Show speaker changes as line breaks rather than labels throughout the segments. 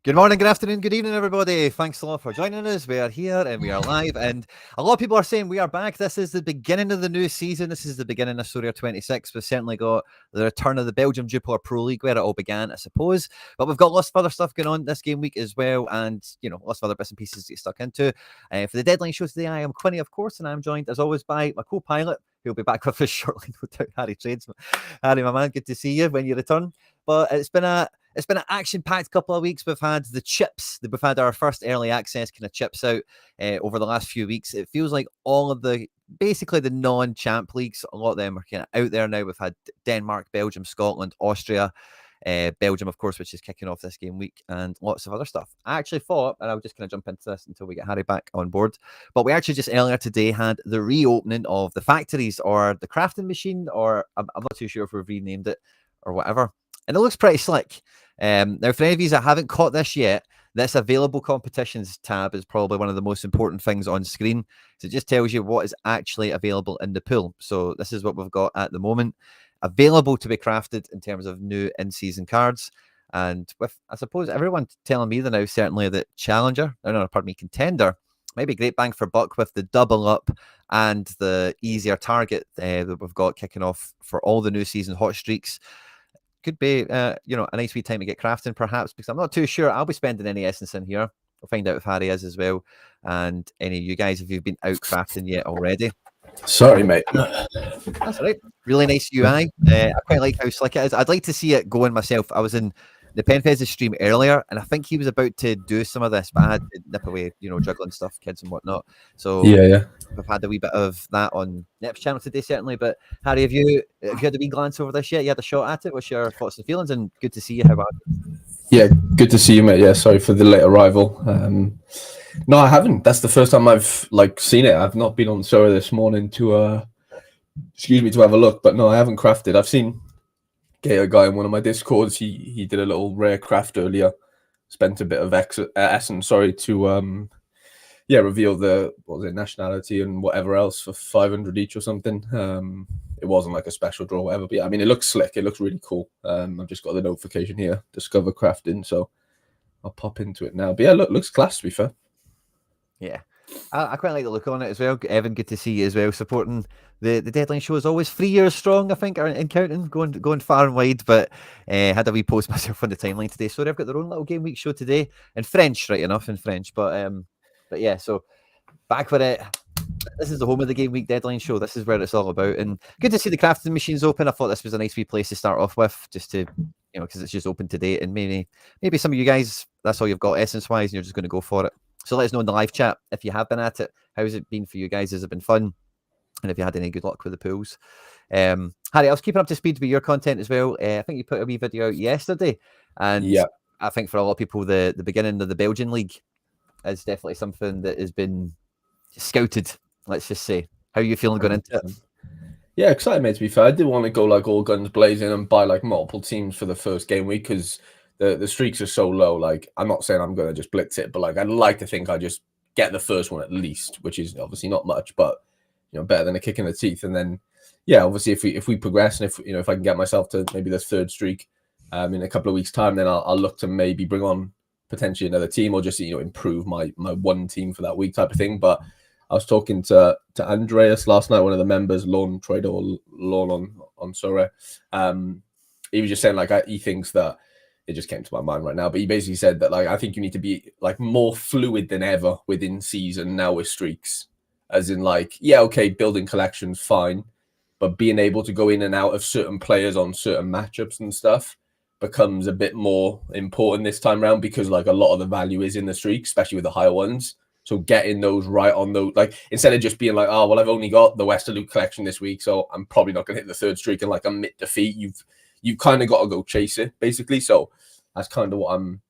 Good morning, good afternoon, good evening, everybody. Thanks a lot for joining us. We are here and we are live, and a lot of people are saying we are back. This is the beginning of the new season. This is the beginning of Sorare 26. We've certainly got the return of the Belgium JPL Pro League, where it all began, I suppose. But we've got lots of other stuff going on this game week as well, and lots of other bits and pieces to get stuck into. For the deadline show today, I am Quinny, of course, and I'm joined as always by my co-pilot, who'll be back with us shortly, no doubt, Harry Trades. Harry, my man, good to see you when you return. But it's been an action-packed couple of weeks. We've had the chips. We've had our first early access kind of chips out over the last few weeks. It feels like all of basically the non-champ leagues, a lot of them are kind of out there now. We've had Denmark, Belgium, Scotland, Austria, Belgium, of course, which is kicking off this game week, and lots of other stuff. I actually thought, and I was just going to jump into this until we get Harry back on board, but we actually just earlier today had the reopening of the factories or the crafting machine, or I'm not too sure if we've renamed it or whatever. And it looks pretty slick. Now, for any of you that haven't caught this yet, this available competitions tab is probably one of the most important things on screen. So it just tells you what is actually available in the pool. So this is what we've got at the moment, available to be crafted in terms of new in-season cards. And with, I suppose, everyone telling me now, certainly that Contender, maybe great bang for buck with the double up and the easier target that we've got kicking off for all the new season hot streaks. Could be, a nice wee time to get crafting, perhaps, because I'm not too sure I'll be spending any essence in here. We'll find out if Harry is as well, and any of you guys, if you've been out crafting yet already.
Sorry, mate.
That's all right. Really nice UI. I quite like how slick it is. I'd like to see it going myself. I was in the Penfez's stream earlier, and I think he was about to do some of this, but I had to nip away, juggling stuff, kids and whatnot. So
yeah.
We've had a wee bit of that on Nep's channel today, certainly. But Harry, have you had a wee glance over this yet? You had a shot at it. What's your thoughts and feelings? And good to see you. How about it?
Yeah, good to see you, mate. Yeah, sorry for the late arrival. No, I haven't. That's the first time I've seen it. I've not been on Sorare this morning to have a look. But no, I haven't crafted. I've seen Gator Guy in one of my discords. He did a little rare craft earlier. Spent a bit of essence, to reveal the nationality and whatever else for 500 each or something. It wasn't like a special draw or whatever, but yeah, I mean, it looks slick. It looks really cool. I've just got the notification here, discover crafting, so I'll pop into it now. But yeah, looks class, to be fair.
Yeah, I quite like the look on it as well. Evan, good to see you as well, supporting the deadline show. Is always 3 years strong, I think, in counting, going far and wide. But had a wee post myself on the timeline today. So they've got their own little game week show today in French, right enough, in French. But yeah, so back with it. This is the home of the game week deadline show. This is where it's all about. And good to see the crafting machines open. I thought this was a nice wee place to start off with, just to, because it's just open today. And maybe some of you guys, that's all you've got essence-wise, and you're just going to go for it. So let us know in the live chat if you have been at it. How's it been for you guys? Has it been fun? And if you had any good luck with the pools. Harry, I was keeping up to speed with your content as well. I think you put a wee video out yesterday. And yeah, I think for a lot of people, the beginning of the Belgian League is definitely something that has been scouted, let's just say. How are you feeling going into it?
Yeah, excited, mate, to be fair. I did want to go all guns blazing and buy multiple teams for the first game week because the streaks are so low. I'm not saying I'm going to just blitz it, but I'd like to think I just get the first one at least, which is obviously not much, but better than a kick in the teeth. And then obviously if we progress, and if I can get myself to maybe the third streak in a couple of weeks' time, then I'll look to maybe bring on potentially another team, or just improve my one team for that week type of thing. But I was talking to Andreas last night, one of the members, Lawn Trader or Lawn on Sorare. He was just saying he thinks that, it just came to my mind right now, but he basically said that I think you need to be more fluid than ever within season now with streaks, as in building collections fine, but being able to go in and out of certain players on certain matchups and stuff becomes a bit more important this time around, because a lot of the value is in the streaks, especially with the higher ones. So getting those right on those, instead of just being I've only got the Westerlo collection this week, so I'm probably not going to hit the third streak, and I'm mid defeat. You've kind of got to go chase it, basically. So that's kind of what I'm,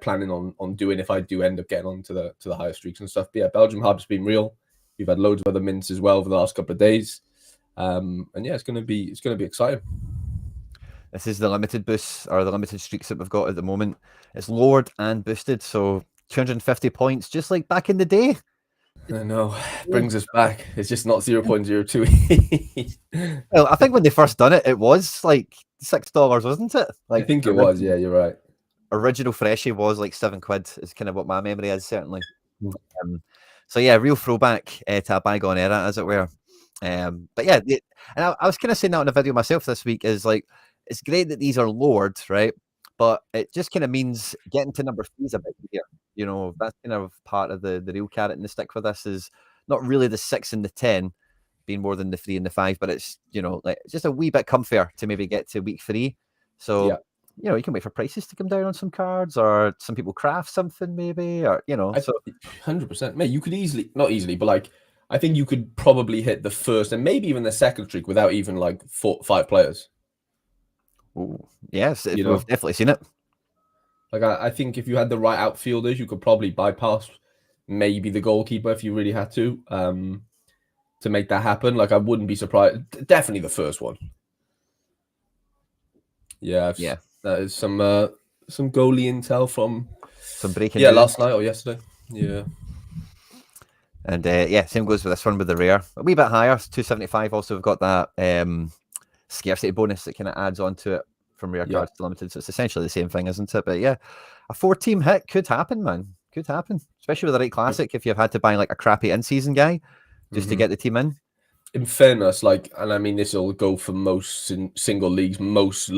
planning on doing if I do end up getting onto the higher streaks and stuff. But yeah, Belgium Hub's been real. We've had loads of other mints as well over the last couple of days, and yeah, it's gonna be exciting.
This is the limited boosts, or the limited streaks that we've got at the moment. It's lowered and boosted, so 250 points, just like back in the day.
I know, it brings us back. It's just not 0.02.
Well, I think when they first done it, it was $6, wasn't it?
I think it was. Yeah, you're right.
original freshie was like £7 is kind of what my memory is, certainly.
Mm.
So yeah, real throwback to a bygone era, as it were. But yeah, and I was kind of saying that in a video myself this week, is like, it's great that these are lowered, right? But it just kind of means getting to number 3 is a bit easier. You know, that's kind of part of the real carrot and the stick for this, is not really the 6 and the 10 being more than the 3 and the 5, but it's, you know, like just a wee bit comfier to maybe get to week 3. So,
Yeah.
you know, you can wait for prices to come down on some cards, or some people craft something maybe, or, you know. So
100%. Mate, you could easily, not easily, but like, I think you could probably hit the first and maybe even the second streak without even like 4-5 players.
ooh, yes,
You
we've
know?
definitely seen it.
Like, I think if you had the right outfielders, you could probably bypass maybe the goalkeeper if you really had to make that happen. Like, I wouldn't be surprised. Definitely the first one. Yeah,
Yeah.
That is some goalie intel from
Some breaking news.
last night or yesterday. Yeah.
And yeah, same goes with this one with the rare. A wee bit higher, 275. Also, we've got that scarcity bonus that kind of adds on to it from rare cards to limited. So it's essentially the same thing, isn't it? But yeah, a 4-team hit could happen, man. Could happen, especially with the right classic. If you've had to buy like a crappy in-season guy just to get the team in.
In fairness, like, and I mean, this will go for most single leagues, most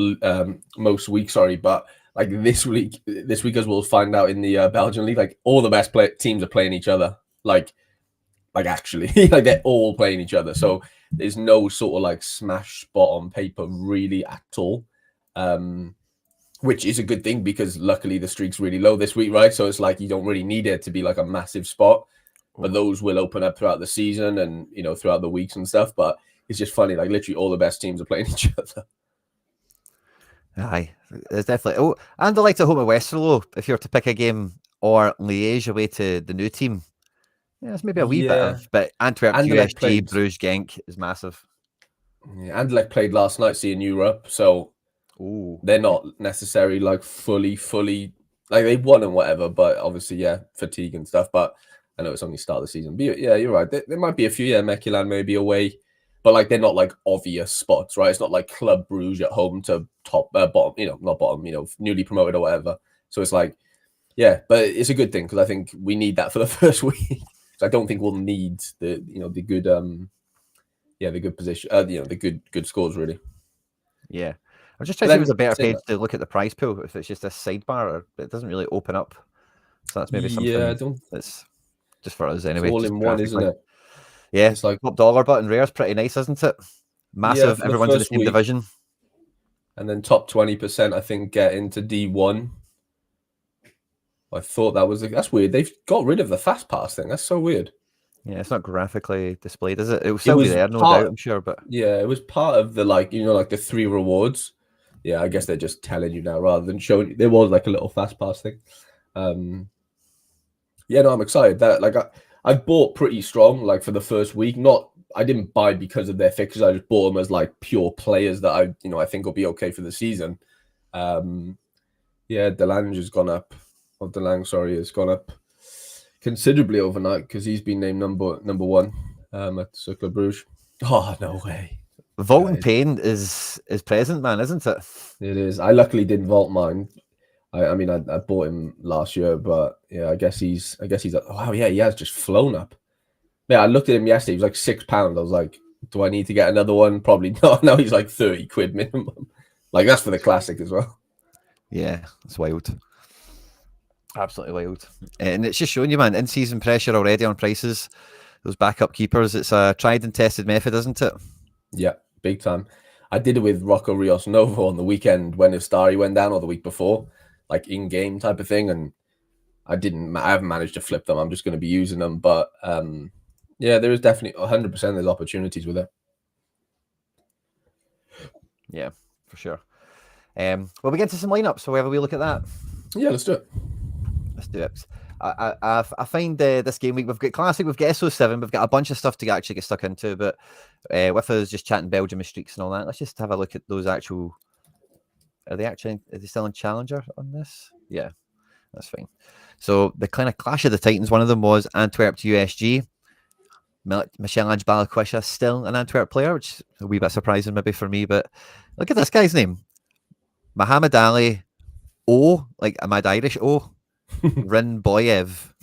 weeks. Sorry, but like this week as we'll find out in the Belgian league, like all the best teams are playing each other. Like actually, like they're all playing each other. So there's no sort of like smash spot on paper really at all, which is a good thing because luckily the streak's really low this week, right? So it's like you don't really need it to be like a massive spot. But those will open up throughout the season and, you know, throughout the weeks and stuff. But it's just funny, like literally all the best teams are playing each other.
Aye, there's definitely. Oh, and the likes at home at Westerlo, if you were to pick a game, or Liège away to the new team. Yeah, it's maybe a wee bit of, but Antwerp,
Anderlecht
USG, Bruges, Genk is massive.
Yeah, Anderlecht played last night, in Europe, so they're not necessarily like fully, like they won and whatever, but obviously, yeah, fatigue and stuff. But I know it's only start of the season. But yeah, you're right. There might be a few, Mechelen maybe away, but like they're not like obvious spots, right? It's not like Club Bruges at home to bottom, you know, not bottom, you know, newly promoted or whatever. So it's like, yeah, but it's a good thing because I think we need that for the first week. So I don't think we'll need the good the good position, the good scores really.
Yeah, I'm just trying to see if there's a better page to look at the prize pool. If it's just a sidebar, it doesn't really open up. So that's maybe something that's just for us anyway.
It's all in one, isn't it?
Yeah, it's like top dollar button rare is pretty nice, isn't it? Massive. Yeah, everyone's in the same division.
And then top 20%, I think, get into D1. I thought that's weird. They've got rid of the fast pass thing. That's so weird.
Yeah, it's not graphically displayed, is it? It will still be there, no doubt, I'm sure. But
yeah, it was part of the like the 3 rewards. Yeah, I guess they're just telling you now rather than showing you. There was like a little fast pass thing. Yeah, no, I'm excited. That like I bought pretty strong like for the first week. I didn't buy because of their fixtures. I just bought them as like pure players that I think will be okay for the season. Yeah, Delange has gone up. Or Delang, sorry, has gone up considerably overnight because he's been named number 1 at Cercle Bruges. Oh, no way.
Vault and Pain is present, man, isn't it?
It is. I luckily didn't vault mine. I mean, I bought him last year, but yeah, I guess he's wow, yeah, he has just flown up. Yeah, I looked at him yesterday. He was like £6. I was like, do I need to get another one? Probably not. Now he's like 30 quid minimum. Like that's for the classic as well.
Yeah, it's wild. Absolutely wild. And it's just showing you, man, in-season pressure already on prices. Those backup keepers, it's a tried and tested method, isn't it?
Yeah, big time. I did it with Rocco Rios Novo on the weekend when Istari went down, or the week before, like in-game type of thing. And I haven't managed to flip them. I'm just going to be using them. But yeah, there is definitely 100% there's opportunities with it.
Yeah, for sure. Well, we get to some lineups, so we have a wee look at that.
Yeah, let's do it.
Let's do it. I find this game week we've got Classic, we've got SO7, we've got a bunch of stuff to actually get stuck into, but with us just chatting Belgium streaks and all that, let's just have a look at those actual. Are they still in Challenger on this? Yeah, that's fine. So the kind of clash of the Titans, one of them was Antwerp to USG. Michel-Ange Balaquisha still an Antwerp player, which is a wee bit surprising maybe for me, but look at this guy's name. Muhammad Ali, O, like a mad Irish O. Rinboyev.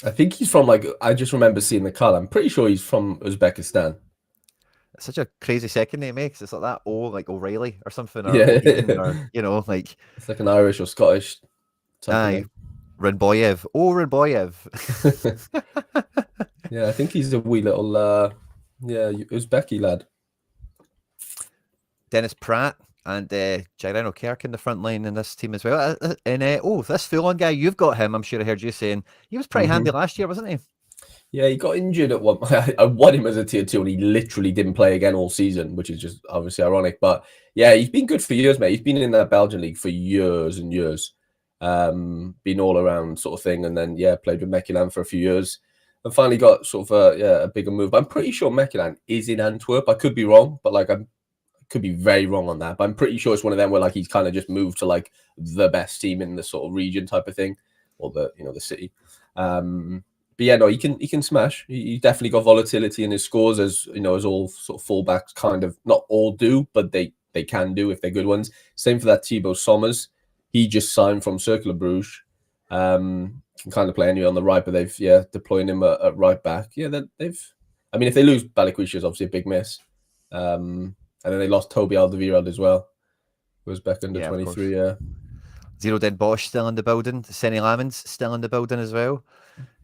I think he's from like, I just remember seeing the colour. I'm pretty sure he's from Uzbekistan.
It's such a crazy second name, eh? 'Cause it's like that O, like O'Reilly or something, or
Yeah,
O'Hagan, or like.
it's like an Irish or Scottish type of
Aye,
name.
Rinboyev. Oh, Rinboyev.
Yeah, I think he's a wee little, Uzbeki lad.
Dennis Pratt and Jaireno Kirk in the front line in this team as well. And this full-on guy, you've got him. I'm sure I heard you saying he was pretty handy last year, wasn't he?
Yeah, he got injured at one. I won him as a tier 2, and he literally didn't play again all season, which is just obviously ironic. But yeah, he's been good for years, mate. He's been in that Belgian league for years and years. Been all around sort of thing, and then played with Mechelen for a few years, and finally got sort of a bigger move. I'm pretty sure Mechelen is in Antwerp. I could be wrong, but like I could be very wrong on that. But I'm pretty sure it's one of them where like he's kind of just moved to like the best team in the sort of region type of thing, or the city. But yeah, no, he can smash. He definitely got volatility in his scores, as as all sort of fullbacks kind of not all do, but they can do if they're good ones. Same for that Thibaut Sommers. He just signed from Cercle Bruges. Can kind of play anywhere on the right, but they've deploying him at right back. Yeah, they've. I mean, if they lose Balikwisha, is obviously a big miss. And then they lost Toby Alderweireld as well, who was back under 23. Yeah.
Zero Den Bosch still in the building. Senny Lamans still in the building as well.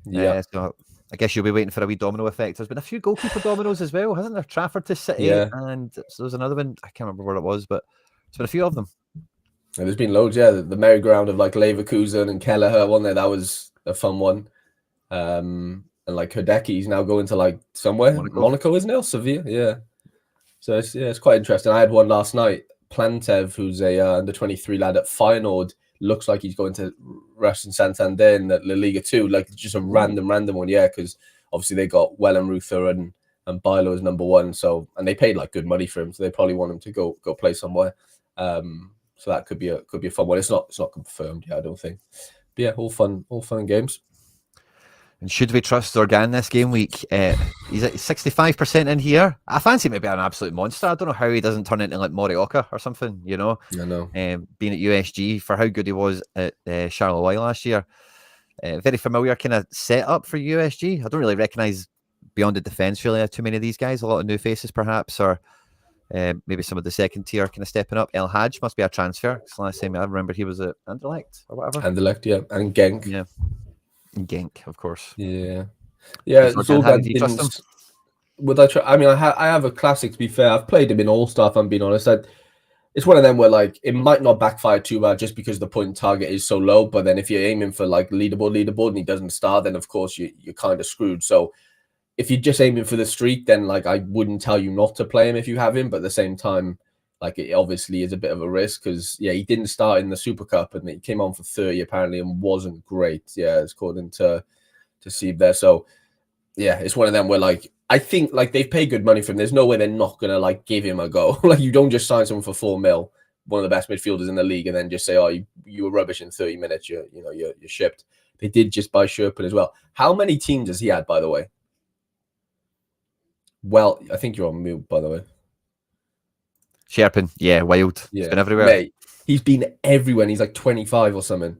Yeah.
So I guess you'll be waiting for a wee domino effect. There's been a few goalkeeper dominoes as well, hasn't there? Trafford to City, and so there's another one. I can't remember what it was, but there's been a few of them.
And there's been loads, the merry-go-round of like Leverkusen and Kelleher, one there. That was a fun one. And like Hideki's now going to like somewhere, Monaco, isn't it? Or Sevilla, yeah. So it's quite interesting. I had one last night. Plantev, who's a under 23 lad at Feyenoord, looks like he's going to Racing Santander in La Liga 2, like just a random one, because obviously they got Wellenreuther and Bilo as number 1, so, and they paid like good money for him, so they probably want him to go play somewhere. So that could be a fun one. It's not confirmed, I don't think. But yeah, all fun and games.
And should we trust Organ this game week? He's at 65% in here. I fancy maybe an absolute monster. I don't know how he doesn't turn into like Morioka or something, I know. Being at USG for how good he was at Charleroi last year. Very familiar kind of setup for USG. I don't really recognise beyond the defence really too many of these guys. A lot of new faces perhaps, or maybe some of the second tier kind of stepping up. El Hadj must be a transfer. Because last time I remember he was at Anderlecht or whatever.
Anderlecht, yeah. And Genk.
Yeah. Genk, of course.
Yeah. It's all that. Would I try? I mean, I have a classic. To be fair, I've played him in all stuff. I'm being honest. It's one of them where like it might not backfire too bad just because the point target is so low. But then if you're aiming for like leaderboard, and he doesn't start, then of course you're kind of screwed. So if you're just aiming for the streak, then like I wouldn't tell you not to play him if you have him. But at the same time, like it obviously is a bit of a risk because he didn't start in the Super Cup and he came on for 30 apparently and wasn't great. According to Sieb there. So it's one of them where like I think like they've paid good money for him. There's no way they're not gonna like give him a go. Like you don't just sign someone for $4 million, one of the best midfielders in the league, and then just say, oh, you were rubbish in 30 minutes. You're shipped. They did just buy Sherpin as well. How many teams has he had, by the way? Well, I think you're on mute, by the way.
Sherpin, wild.
Yeah,
he's been everywhere.
Mate, he's been everywhere. And he's like 25 or something.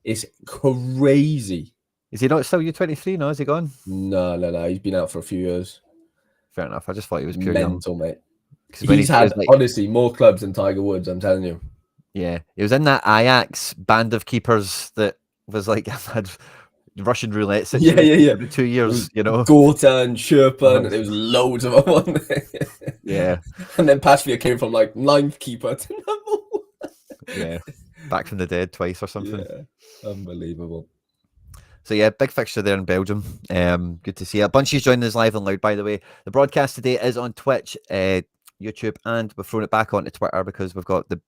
It's crazy.
Is he not still U23 now? Is he gone?
No. He's been out for a few years.
Fair enough. I just thought he was pure
mental,
young.
Mate. He's had honestly more clubs than Tiger Woods. I'm telling you.
Yeah, he was in that Ajax band of keepers that was like had Russian roulette situation.
Yeah.
2 years,
Gorta and Sherpa, and there was loads of them on there.
Yeah.
And then Pasvia came from like 9th keeper to number 1.
Yeah. Back from the dead twice or something.
Yeah. Unbelievable.
So big fixture there in Belgium. Good to see it. Bunchies joining us live and loud, by the way. The broadcast today is on Twitch, YouTube, and we're throwing it back onto Twitter because we've got the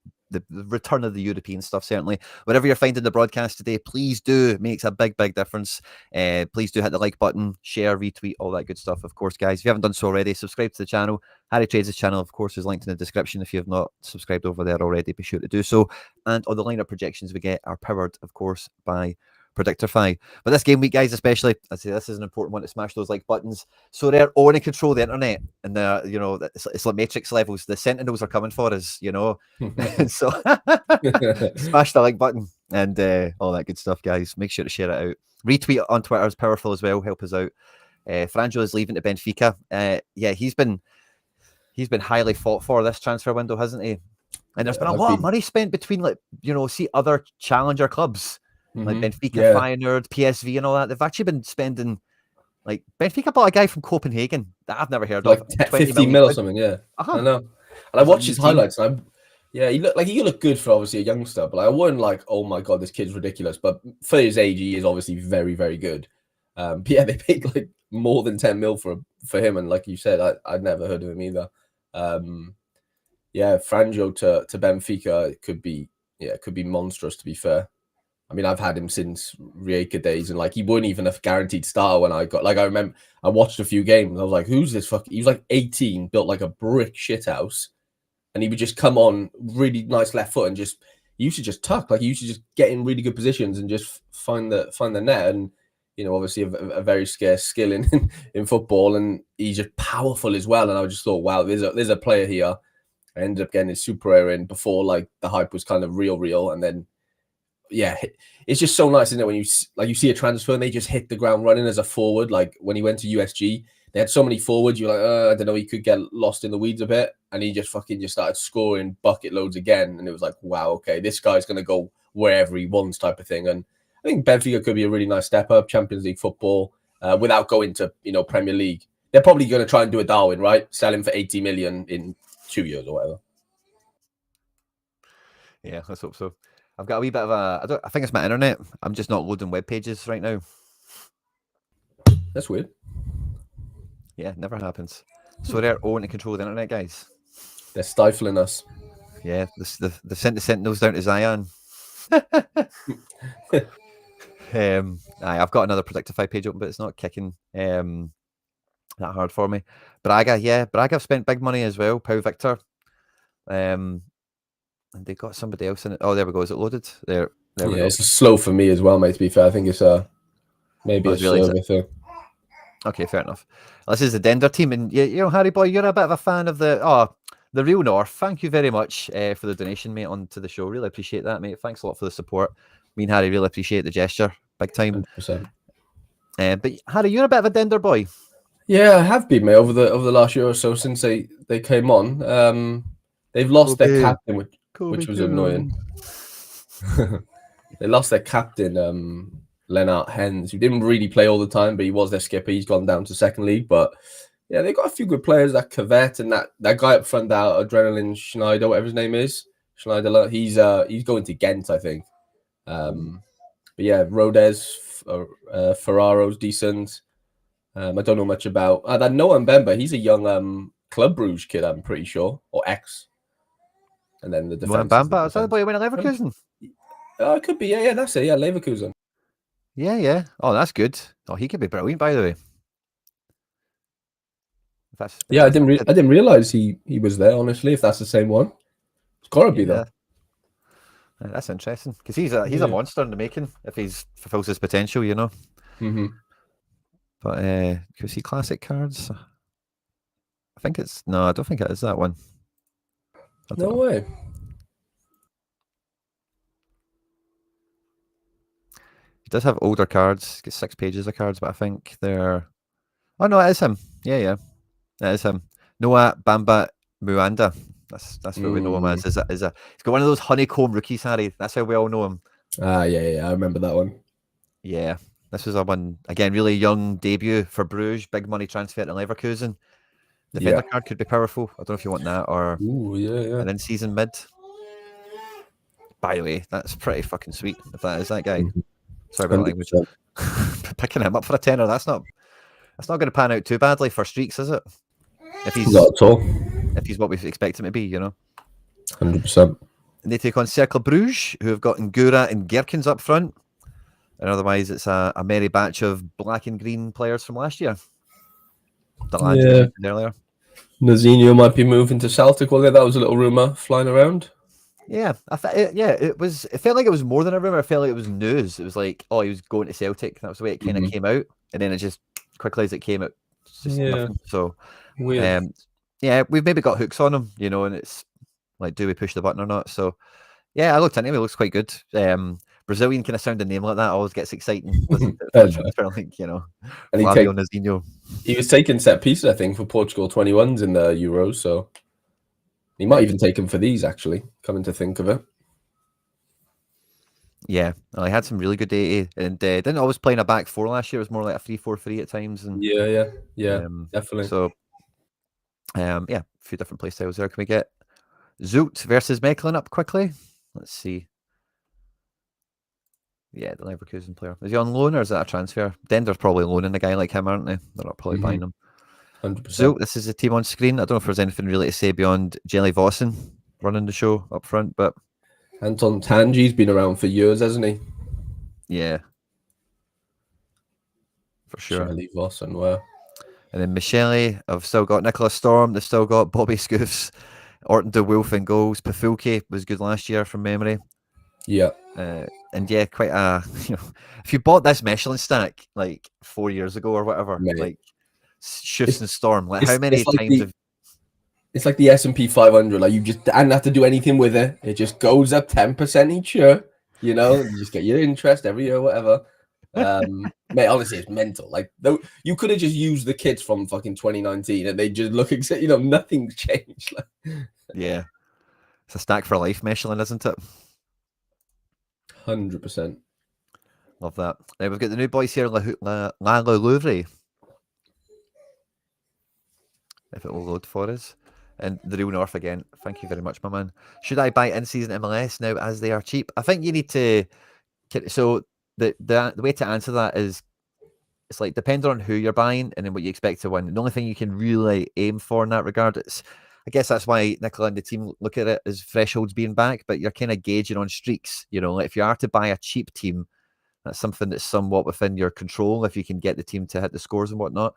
return of the European stuff, certainly. Whatever you're finding the broadcast today, please do. It makes a big difference. Please do hit the like button, share, retweet, all that good stuff. Of course, guys, if you haven't done so already, subscribe to the channel. Harry Trades' channel, of course, is linked in the description. If you have not subscribed over there already, be sure to do so. And all the lineup projections we get are powered, of course, by Predictify. But this game week, guys, especially, I say this is an important one to smash those like buttons. So they're on and control the internet, and it's like Matrix levels. The Sentinels are coming for us, so smash the like button and all that good stuff, guys. Make sure to share it out. Retweet on Twitter is powerful as well. Help us out. Franjo is leaving to Benfica. He's been highly fought for this transfer window, hasn't he? And there's been a lot of money spent between other challenger clubs like Benfica, Feyenoord, PSV, and all that. They've actually been spending like Benfica bought a guy from Copenhagen that I've never heard of.
50 mil or something. Yeah, I know. And I watched his highlights. And he looked good for obviously a youngster, but I wasn't like, oh my god, this kid's ridiculous. But for his age, he is obviously very, very good. But yeah, they paid like more than 10 mil for him, and like you said, I'd never heard of him either. Franjo to Benfica could be monstrous, to be fair. I mean, I've had him since Rijeka days, and like he wasn't even a guaranteed starter when I remember I watched a few games. I was like, who's this fuck? He was like 18, built like a brick shithouse, and he would just come on really nice left foot and he used to just tuck, like he used to just get in really good positions and just find the net. And obviously a very scarce skill in football, and he's just powerful as well. And I just thought, wow, there's a player here. I ended up getting his super air in before like the hype was kind of real, and then it's just so nice, isn't it, when you see a transfer and they just hit the ground running as a forward. Like when he went to USG, they had so many forwards. You're like, I don't know, he could get lost in the weeds a bit, and he just started scoring bucket loads again. And it was like, wow, okay, this guy's gonna go wherever he wants, type of thing. And I think Benfica could be a really nice step up, Champions League football, without going to Premier League. They're probably going to try and do a Darwin, right? Sell him for 80 million in 2 years or whatever.
Yeah, let's hope so. I've got a wee bit of I think it's my internet. I'm just not loading web pages right now.
That's weird.
Yeah, never happens. So they're owning and control the internet, guys.
They're stifling us.
Yeah, they sent the Sentinels down to Zion. I've got another Predictify page open, but it's not kicking that hard for me. Braga have spent big money as well. Pau Victor. And they got somebody else in it. Oh, there we go. Is it loaded? There we go.
It's slow for me as well, mate, to be fair. I think it's maybe a server thing.
Okay, fair enough. This is the Dender team, and Harry boy, you're a bit of a fan of the Real North. Thank you very much for the donation, mate, onto the show. Really appreciate that, mate. Thanks a lot for the support. Me and Harry really appreciate the gesture, big time.
100%.
But Harry, you're a bit of a Dender boy.
Yeah, I have been, mate, over the last year or so since they came on. They've lost their captain, which was annoying. They lost their captain, Lennart Hens, who didn't really play all the time, but he was their skipper. He's gone down to second league, but yeah, they got a few good players. That Cavett and that guy up front, that Adrenaline Schneider, whatever his name is, Schneider. He's going to Ghent, I think. But yeah, Rodez, Ferraro's decent. I don't know much about that Noah Mbemba. He's a young Club Brugge kid, I'm pretty sure, or ex. And then the defense.
Mbemba, is that the boy who went to Leverkusen?
It could be. Yeah, that's it. Yeah, Leverkusen.
Yeah. Oh, that's good. Oh, he could be brilliant, by the way.
I didn't realize he was there. Honestly, if that's the same one, it's gotta be there.
That's interesting because he's a monster in the making if he fulfills his potential,
Mm-hmm.
But can you see classic cards? I don't think it is that one.
No way.
He does have older cards. He's got 6 pages of cards, but I think they're. Oh no, it is him. Yeah, it is him. Noah Bamba Muanda. That's what we know him as. He's got one of those honeycomb rookies, Harry. That's how we all know him.
Yeah. I remember that one.
Yeah, this was a one again. Really young debut for Bruges. Big money transfer to Leverkusen. Defender card could be powerful. I don't know if you want that or an in-season mid. By the way, that's pretty fucking sweet. If that is that guy. Sorry about the language. Picking him up for a tenner. That's not going to pan out too badly for Streaks, is it? If he's
not at all.
If he's what we expect him to be,
100%.
And they take on Cercle Bruges, who have got Ngura and Gherkins up front. And otherwise, it's a merry batch of black and green players from last year. The lads mentioned earlier.
Nazinho might be moving to Celtic, wasn't it? That was a little rumour flying around.
Yeah, it was. It felt like it was more than a rumor. It felt like it was news. It was like, oh, he was going to Celtic. That was the way it kind of came out, and then it just quickly as it came out, it's just nothing. So,
Weird.
yeah, we've maybe got hooks on him, and it's like, do we push the button or not? So, yeah, I looked into him. He looks quite good. Brazilian kind of sound a name like that always gets exciting, doesn't it?
And
Flavio Nazinho.
he was taking set pieces, I think, for Portugal 21s in the Euros. So he might even take him for these, actually, coming to think of it.
Yeah, I had some really good 80, and didn't always play in a back four last year. It was more like a 3-4-3 at times. And
Yeah, definitely.
So, yeah, a few different play styles there. Can we get Zoot versus Mechlin up quickly? Let's see. Yeah, the Leverkusen player. Is he on loan or is that a transfer? Dender's probably loaning a guy like him, aren't they? They're not probably buying him.
100%.
Zoot, this is the team on screen. I don't know if there's anything really to say beyond Jelly Vossen running the show up front, but
Anton Tangi's been around for years, hasn't he?
Yeah, for sure.
Jelly Vossen, wow.
And then Michele, I've still got Nicholas Storm. They've still got Bobby Scoofs, Orton de Wolf in goals. Pafulke was good last year from memory.
Yeah.
And yeah, quite a, if you bought this Michelin stack like 4 years ago or whatever,
Mate.
like Scoofs and Storm, like how many times have...
It's like the S&P 500. Like you just didn't have to do anything with it. It just goes up 10% each year. You just get your interest every year, whatever. Mate, honestly, it's mental. Like, though, you could have just used the kits from fucking 2019, and they just look exactly. Nothing's changed.
Yeah, it's a stack for life, Michelin, isn't it?
100%.
Love that. Now we've got the new boys here, La Louvre. If it will load for us. And the Real North again. Thank you very much, my man. Should I buy in-season MLS now as they are cheap? I think you need to... So the way to answer that is, it's like depending on who you're buying and then what you expect to win. The only thing you can really aim for in that regard is, I guess that's why Nicola and the team look at it as thresholds being back, but you're kind of gauging on streaks. Like if you are to buy a cheap team, that's something that's somewhat within your control if you can get the team to hit the scores and whatnot.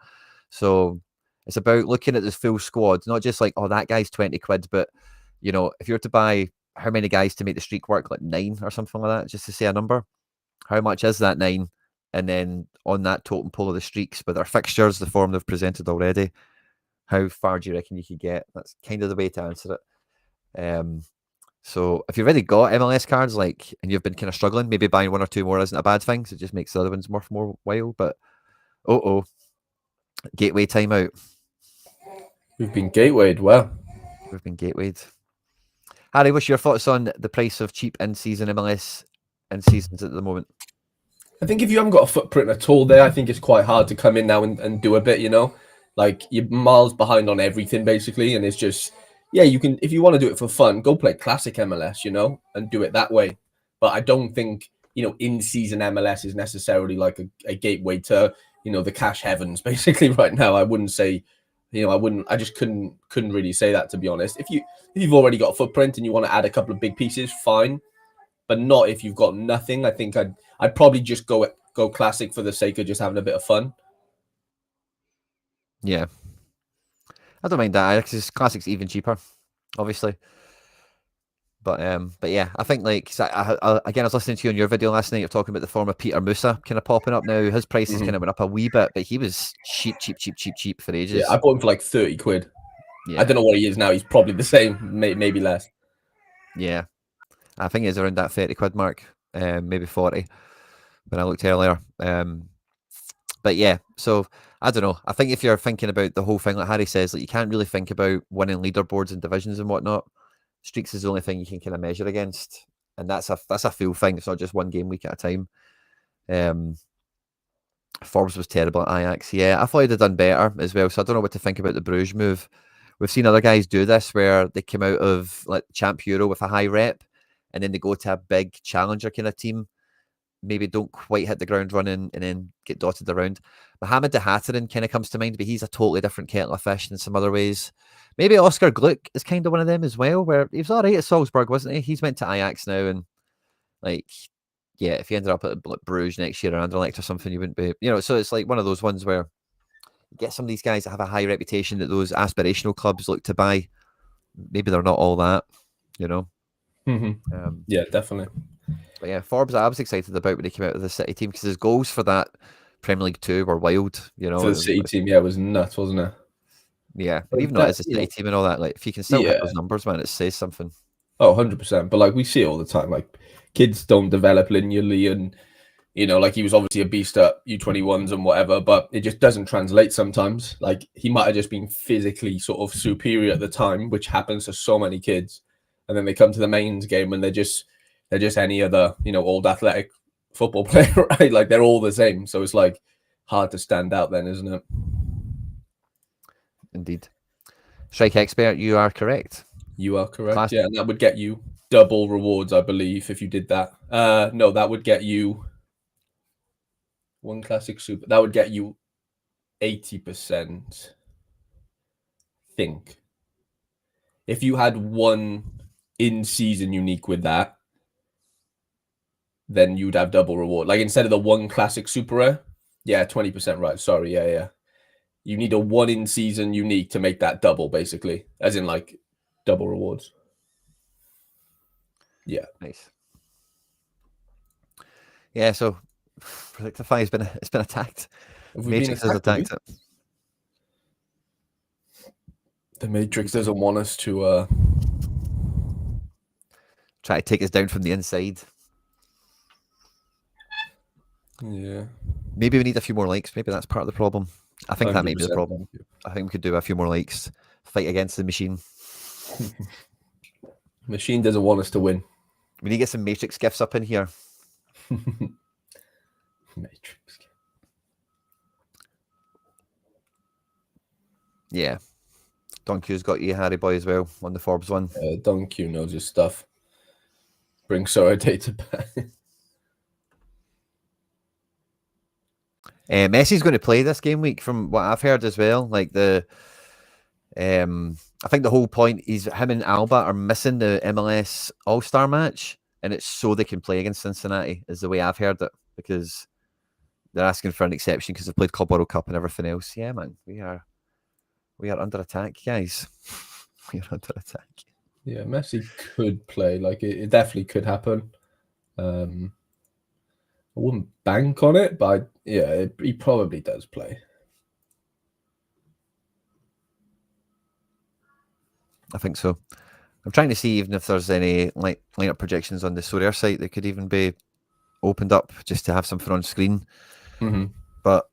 So it's about looking at this full squad, not just like, oh, that guy's 20 quid, but if you're to buy how many guys to make the streak work, like 9 or something like that, just to say a number, how much is that 9? And then on that totem pole of the streaks with our fixtures, the form they've presented already, how far do you reckon you could get? That's kind of the way to answer it. So if you've already got MLS cards, and you've been kind of struggling, maybe buying 1 or 2 more isn't a bad thing. So it just makes the other ones worth more while. But gateway timeout.
We've been gatewayed. Wow.
We've been gatewayed. Harry, what's your thoughts on the price of cheap in-season MLS in seasons at the moment?
I think if you haven't got a footprint at all there, I think it's quite hard to come in now and do a bit, Like, you're miles behind on everything, basically. And it's just, you can, if you want to do it for fun, go play classic MLS, and do it that way. But I don't think, in-season MLS is necessarily like a gateway to, the cash heavens, basically, right now. I wouldn't say, I just couldn't really say that, to be honest. If you've already got a footprint and you want to add a couple of big pieces, fine. But not if you've got nothing. I think I'd probably just go classic for the sake of just having a bit of fun.
Yeah, I don't mind that because classic's even cheaper, obviously. But yeah, I think again, I was listening to you on your video last night. You're talking about the form of Peter Musa kind of popping up now. His prices kind of went up a wee bit, but he was cheap for ages.
Yeah, I bought him for like 30 quid. Yeah. I don't know what he is now. He's probably the same, maybe less.
Yeah, I think he's around that 30 quid mark, maybe 40 when I looked earlier. But yeah, so I don't know. I think if you're thinking about the whole thing, like Harry says, you can't really think about winning leaderboards and divisions and whatnot. Streaks is the only thing you can kind of measure against, and that's a full thing. It's not just one game week at a time. Forbes was terrible at Ajax. Yeah, I thought he'd have done better as well. So I don't know what to think about the Bruges move. We've seen other guys do this where they come out of like Champ Euro with a high rep, and then they go to a big challenger kind of team. Maybe don't quite hit the ground running and then get dotted around. Mohamed Dahatarin kind of comes to mind, but he's a totally different kettle of fish in some other ways. Maybe Oscar Gluck is kind of one of them as well, where he was all right at Salzburg, wasn't he? He's went to Ajax now, and if he ended up at Bruges next year or Anderlecht or something, you wouldn't be, so it's like one of those ones where you get some of these guys that have a high reputation that those aspirational clubs look to buy. Maybe they're not all that,
Yeah, definitely.
But yeah, Forbes, I was excited about when he came out of the City team because his goals for that Premier League 2 were wild. You know,
For the City team, yeah, it was nuts, wasn't it?
yeah. But
But
even though it
that,
is a City team and all that, like if you can still hit
yeah.
those numbers, man, it says something.
Oh, 100%. But like we see it all the time, like kids don't develop linearly, and like he was obviously a beast at U21s and whatever, but it just doesn't translate sometimes. Like he might have just been physically sort of superior at the time, which happens to so many kids, and then they come to the mains game and they're just any other old athletic football player, right? Like they're all the same, so it's like hard to stand out then, isn't it?
Indeed. Strike expert, you are correct.
You are correct. Yeah, and that would get you double rewards, I believe, if you did that. No, that would get you one classic super. That would get you 80%. Think if you had one in-season unique with that, then you'd have double reward. Like instead of the one classic super rare, 20% right. Sorry, yeah. You need a one in-season unique to make that double, basically, as in like double rewards. Yeah,
nice. Yeah, so Predictify has been attacked. Matrix has attacked it.
The Matrix doesn't want us to
try to take us down from the inside.
Yeah.
Maybe we need a few more likes. Maybe that's part of the problem. I think that may be the
100%.
problem. I think we could do a few more likes. Fight against the machine.
Machine doesn't want us to win.
We need to get some Matrix gifts up in here.
Matrix.
Yeah. Don Q's got you, Harry Boy, as well on the Forbes one.
Don Q knows his stuff. Bring Sorare data back.
Messi's going to play this game week, from what I've heard as well. Like I think the whole point is him and Alba are missing the MLS All-Star match, and it's so they can play against Cincinnati, is the way I've heard it, because they're asking for an exception because they've played Club World Cup and everything else. Yeah, man, we are under attack, guys. We are under attack.
Yeah, Messi could play. Like it definitely could happen. I wouldn't bank on it, but he probably does play.
I think so. I'm trying to see even if there's any lineup projections on the Sorare site that could even be opened up just to have something on screen.
Mm-hmm.
But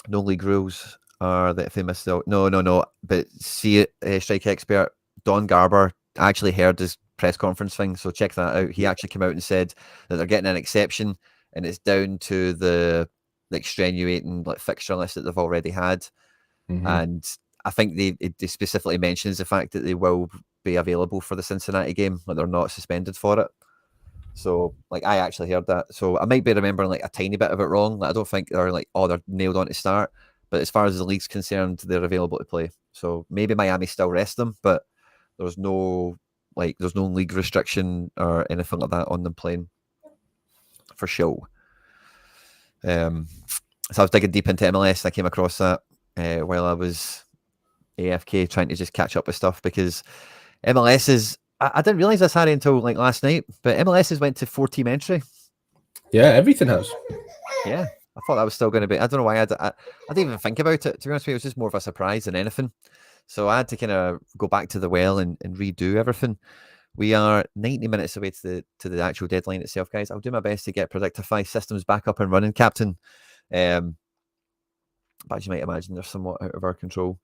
no league rules are that if they miss out. No. But see it, Strike Expert, Don Garber, I actually heard his press conference thing, so check that out. He actually came out and said that they're getting an exception, and it's down to the extenuating fixture list that they've already had.
Mm-hmm.
And I think they specifically mentions the fact that they will be available for the Cincinnati game, like they're not suspended for it. So I actually heard that. So I might be remembering a tiny bit of it wrong. I don't think they're they're nailed on to start. But as far as the league's concerned, they're available to play. So maybe Miami still rest them, but there's no league restriction or anything like that on them playing for show. So I was digging deep into MLS, and I came across that while I was AFK trying to just catch up with stuff, because MLS is, I didn't realize this, Harry, until last night, but MLS has went to 4-team entry.
Yeah, everything has.
Yeah, I thought that was still going to be, I don't know why I didn't even think about it, to be honest with you. It was just more of a surprise than anything. So I had to kind of go back to the well and redo everything. We are 90 minutes away to the actual deadline itself, guys. I'll do my best to get Predictify systems back up and running, Captain. But as you might imagine, they're somewhat out of our control.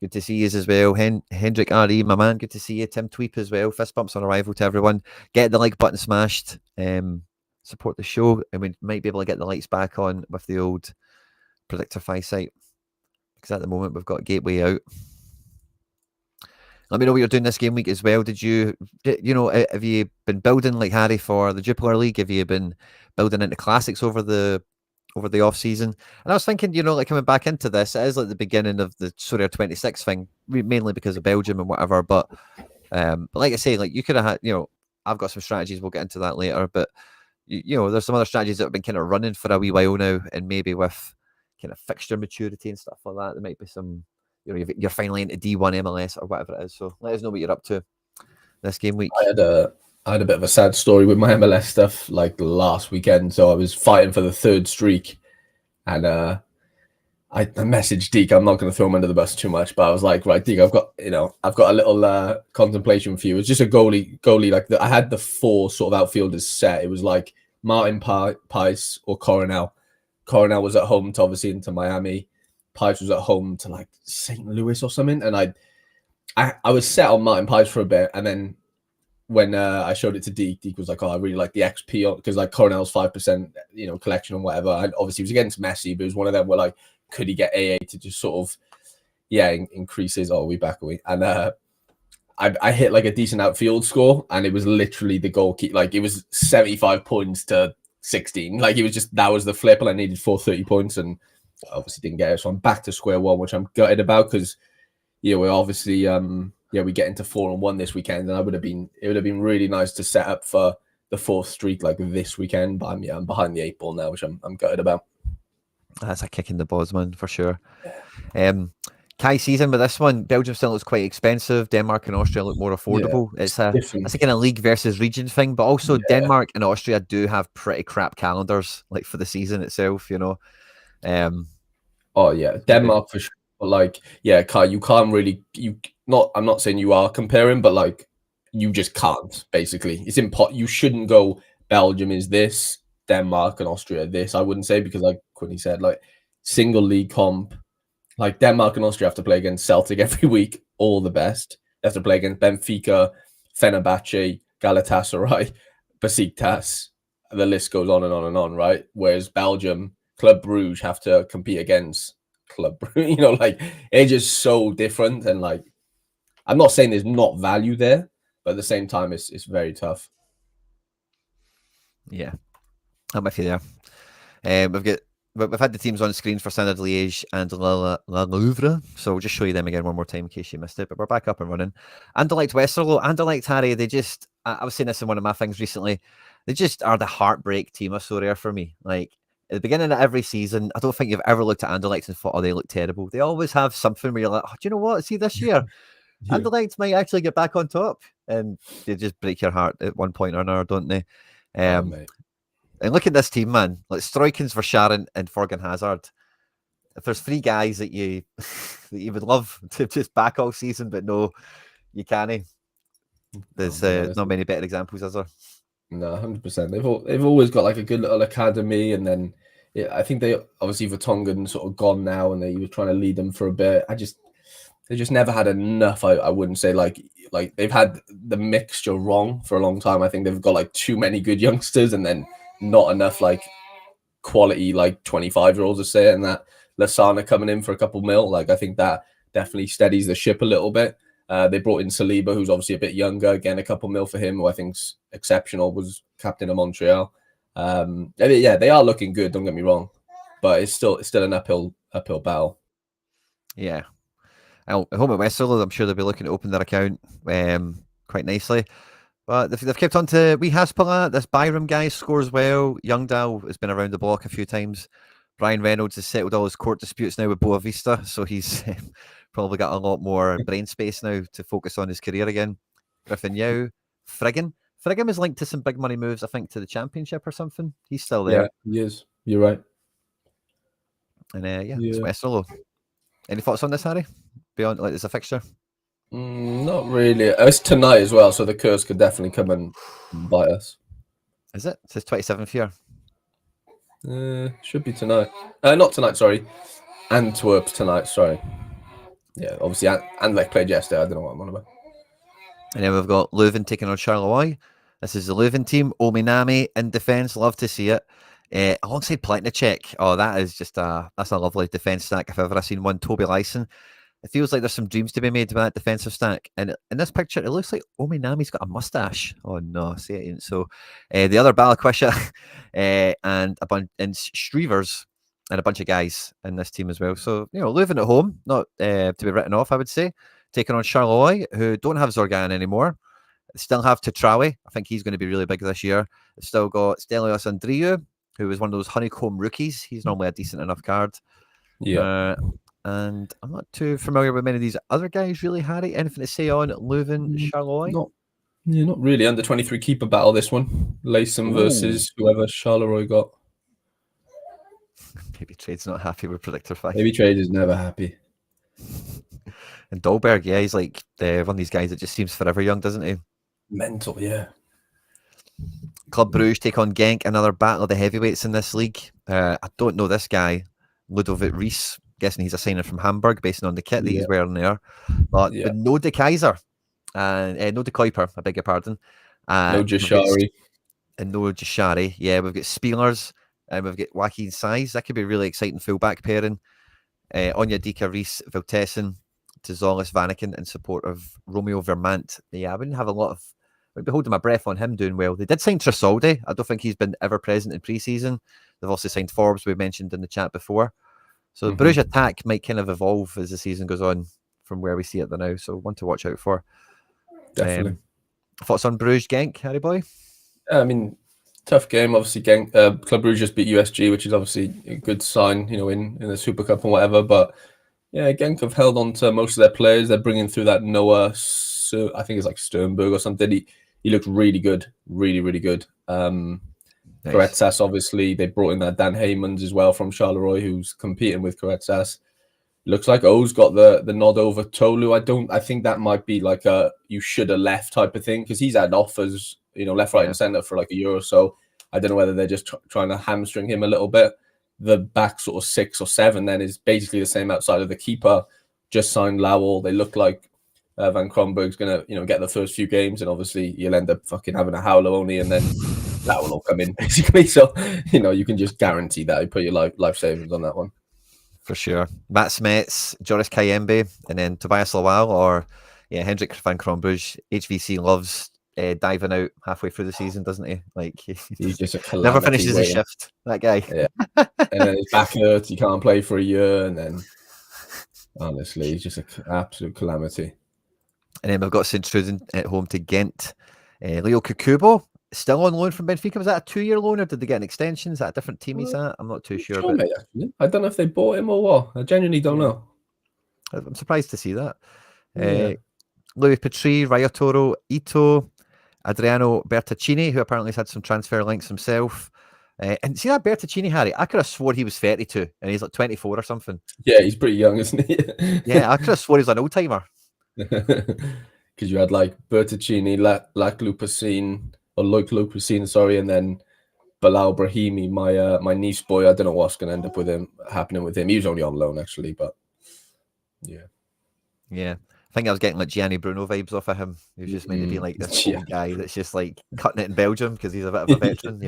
Good to see you as well. Hendrik RE, my man, good to see you. Tim Tweep as well. Fist bumps on arrival to everyone. Get the like button smashed. Support the show, and we might be able to get the lights back on with the old Predictify site, because at the moment we've got Gateway out. Let me know what you're doing this game week as well. Have you been building like Harry for the Jupiler League? Have you been building into classics over the off season? And I was thinking, coming back into this, it is the beginning of the Sorare 26 thing, mainly because of Belgium and whatever. But like I say, you could have had, I've got some strategies. We'll get into that later. But there's some other strategies that have been kind of running for a wee while now, and maybe with kind of fixture maturity and stuff like that, there might be some. You're finally into D1 MLS or whatever it is. So let us know what you're up to this game week?
I had a bit of a sad story with my MLS stuff like last weekend. So I was fighting for the third streak, and I messaged Deke. I'm not going to throw him under the bus too much, but I was like, right, Deke, I've got a little contemplation for you. It's just a goalie. Like I had the 4 sort of outfielders set. It was like Martin Pice or Coronel. Coronel was at home to obviously into Miami. Pice was at home to like St. Louis or something, and I was set on Martin Pice for a bit, and then when I showed it to Deke was like, "Oh, I really like the XP because like Coronel's 5%, collection and whatever." And obviously, it was against Messi, but it was one of them where like, could he get AA to just sort of, increase his? Oh, we back away, and I hit like a decent outfield score, and it was literally the goalkeeper. Like it was 75 points to 16. Like it was just that was the flip, and I needed 430 points, and obviously didn't get it. So I'm back to square one, which I'm gutted about because we're obviously we get into 4-1 this weekend, and it would have been really nice to set up for the 4th streak like this weekend. But I'm behind the 8 ball now, which I'm gutted about.
That's a kick in the balls, man, for sure. Kai season with this one, Belgium still looks quite expensive. Denmark and Austria look more affordable.
Yeah,
it's a kind of league versus region thing, but also Denmark and Austria do have pretty crap calendars, like for the season itself,
Oh yeah, Denmark for sure. But like, Kai, you can't really I'm not saying you are comparing, but like you just can't. Basically, it's impossible. You shouldn't go. Belgium is this, Denmark and Austria this. I wouldn't say because like Quinny said, like single league comp. Like Denmark and Austria have to play against Celtic every week, all the best. They have to play against Benfica, Fenerbahce, Galatasaray, Besiktas. The list goes on and on and on, right? Whereas Belgium, Club Brugge have to compete against Club Brugge. Like it's just so different. And like, I'm not saying there's not value there, but at the same time, it's very tough.
Yeah, I'm with you there. We've had the teams on screen for Standard Liège and La Louvre, so we'll just show you them again one more time in case you missed it. But we're back up and running. Anderlecht Westerlo, Anderlecht Harry, I was saying this in one of my things recently, they just are the heartbreak team of Sorare for me. Like, at the beginning of every season, I don't think you've ever looked at Anderlecht and thought, oh, they look terrible. They always have something where you're like, oh, do you know what? See, this year, Anderlecht might actually get back on top. And they just break your heart at one point or another, don't they? And look at this team, man. Like Stroikens for Sharon and Forgan Hazard. If there's 3 guys that you would love to just back all season, but no, you can't. There's not many better examples, is there?
No, 100%. They've always got like a good little academy, and then I think they obviously Vertonghen sort of gone now, and they were trying to lead them for a bit. They just never had enough. I wouldn't say like they've had the mixture wrong for a long time. I think they've got like too many good youngsters, and then not enough like quality like 25-year-olds to say it, and that Lasana coming in for a couple mil, like I think that definitely steadies the ship a little bit. They brought in Saliba, who's obviously a bit younger, again a couple mil for him, who I think's exceptional, was captain of Montreal. They are looking good, don't get me wrong, but it's still an uphill battle.
Yeah, at home at Westerlo, I'm sure they'll be looking to open their account quite nicely. But they've kept on to Wee Haspala. This Byram guy scores well. Youngdal has been around the block a few times. Brian Reynolds has settled all his court disputes now with Boa Vista, so he's probably got a lot more brain space now to focus on his career again. Griffin Yao, Friggin is linked to some big money moves, I think, to the Championship or something. He's still there.
Yeah, he is. You're right.
And it's Westerlo. Any thoughts on this, Harry? Beyond, like, there's a fixture?
Not really. It's tonight as well, so the curse could definitely come and bite us.
Is it? It says 27th here.
Should be tonight. Not tonight, sorry. Antwerp tonight, sorry. Yeah, obviously, Anderlecht played yesterday. I don't know what I'm on about.
And then we've got Leuven taking on Charleroi. This is the Leuven team. Ominami in defence. Love to see it. Alongside Pletnicek. Oh, that's a lovely defence stack if I've ever seen one. Toby Lyson. It feels like there's some dreams to be made with that defensive stack. And in this picture, it looks like Ominami's got a mustache. Oh, no, see it ain't. So the other Balikwisha and Strevers and a bunch of guys in this team as well. So, Leuven at home, not to be written off, I would say. Taking on Charleroi, who don't have Zorgan anymore. They still have Tatrawi. I think he's going to be really big this year. They've still got Stelios Andriou, who was one of those honeycomb rookies. He's normally a decent enough card.
Yeah.
And I'm not too familiar with many of these other guys, really, Harry. Anything to say on Leuven, Charleroi?
Yeah, not really. Under 23 keeper battle, this one. Latham versus whoever Charleroi got.
Maybe Trade's not happy with Predictor 5.
Maybe Trade is never happy.
And Dolberg, yeah, he's like one of these guys that just seems forever young, doesn't he?
Mental, yeah.
Club Bruges take on Genk, another battle of the heavyweights in this league. I don't know this guy, Ludovic Rees. Guessing he's a signer from Hamburg, based on the kit that he's wearing there. But with no De Kaiser and no De Kuiper, I beg your pardon.
No Jashari.
And no Jashari. Yeah, we've got Spielers and we've got Joaquin Size. That could be a really exciting fullback pairing. Onyedika Rees, Viltessen, Tizolis Vanaken in support of Romeo Vermont. Yeah, I wouldn't have a lot of. I'd be holding my breath on him doing well. They did sign Tresoldi. I don't think he's been ever present in pre-season. They've also signed Forbes, we mentioned in the chat before. So the Bruges attack might kind of evolve as the season goes on from where we see it now. So one to watch out for.
Definitely.
Thoughts on Bruges Genk, Harry boy?
I mean, tough game. Obviously, Genk, Club Brugge just beat USG, which is obviously a good sign, in the Super Cup and whatever. But yeah, Genk have held on to most of their players. They're bringing through that Noah, I think it's like Sternberg or something. He looked really good, really, really good. Koretsas, obviously, they brought in that Dan Heymans as well from Charleroi, who's competing with Koretsas. Looks like O's got the nod over Tolu. I think that might be like a you should have left type of thing, because he's had offers, left, right, and centre for like a year or so. I don't know whether they're just trying to hamstring him a little bit. The back sort of 6 or 7 then is basically the same outside of the keeper. Just signed Lowell. They look like Van Kronberg's gonna get the first few games, and obviously you'll end up fucking having a howler only, and then Lowell will come in basically. So you can just guarantee that you put your life savings on that one.
For sure. Matt Smets, Joris Kayembe, and then Tobias Lawal, or Hendrik van Kronbrugge. HVC loves diving out halfway through the season, doesn't he? Like
he's just a calamity.
Never finishes a shift, that guy.
Yeah. And then his back hurts, he can't play for a year, and then honestly, he's just an absolute calamity. And
then we've got Sint-Truiden at home to Ghent. Leo Kukubo, still on loan from Benfica. Was that a 2-year loan, or did they get an extension? Is that a different team he's at? I'm not too sure.
Mate, I don't know if they bought him or what. I genuinely don't know.
I'm surprised to see that. Louis Petrie, Rayotoro, Ito, Adriano Bertaccini, who apparently has had some transfer links himself. And see that Bertaccini, Harry? I could have swore he was 32 and he's like 24 or something.
Yeah, he's pretty young, isn't he?
Yeah, I could have swore he was an old-timer.
Because you had like Bertaccini, Loic Lupacine, sorry, and then Bilal Brahimi, my niece boy. I don't know what's going to end up happening with him. He was only on loan actually, but yeah.
I think I was getting like Gianni Bruno vibes off of him. He was just meant to be like this old guy that's just like cutting it in Belgium because he's a bit of a veteran,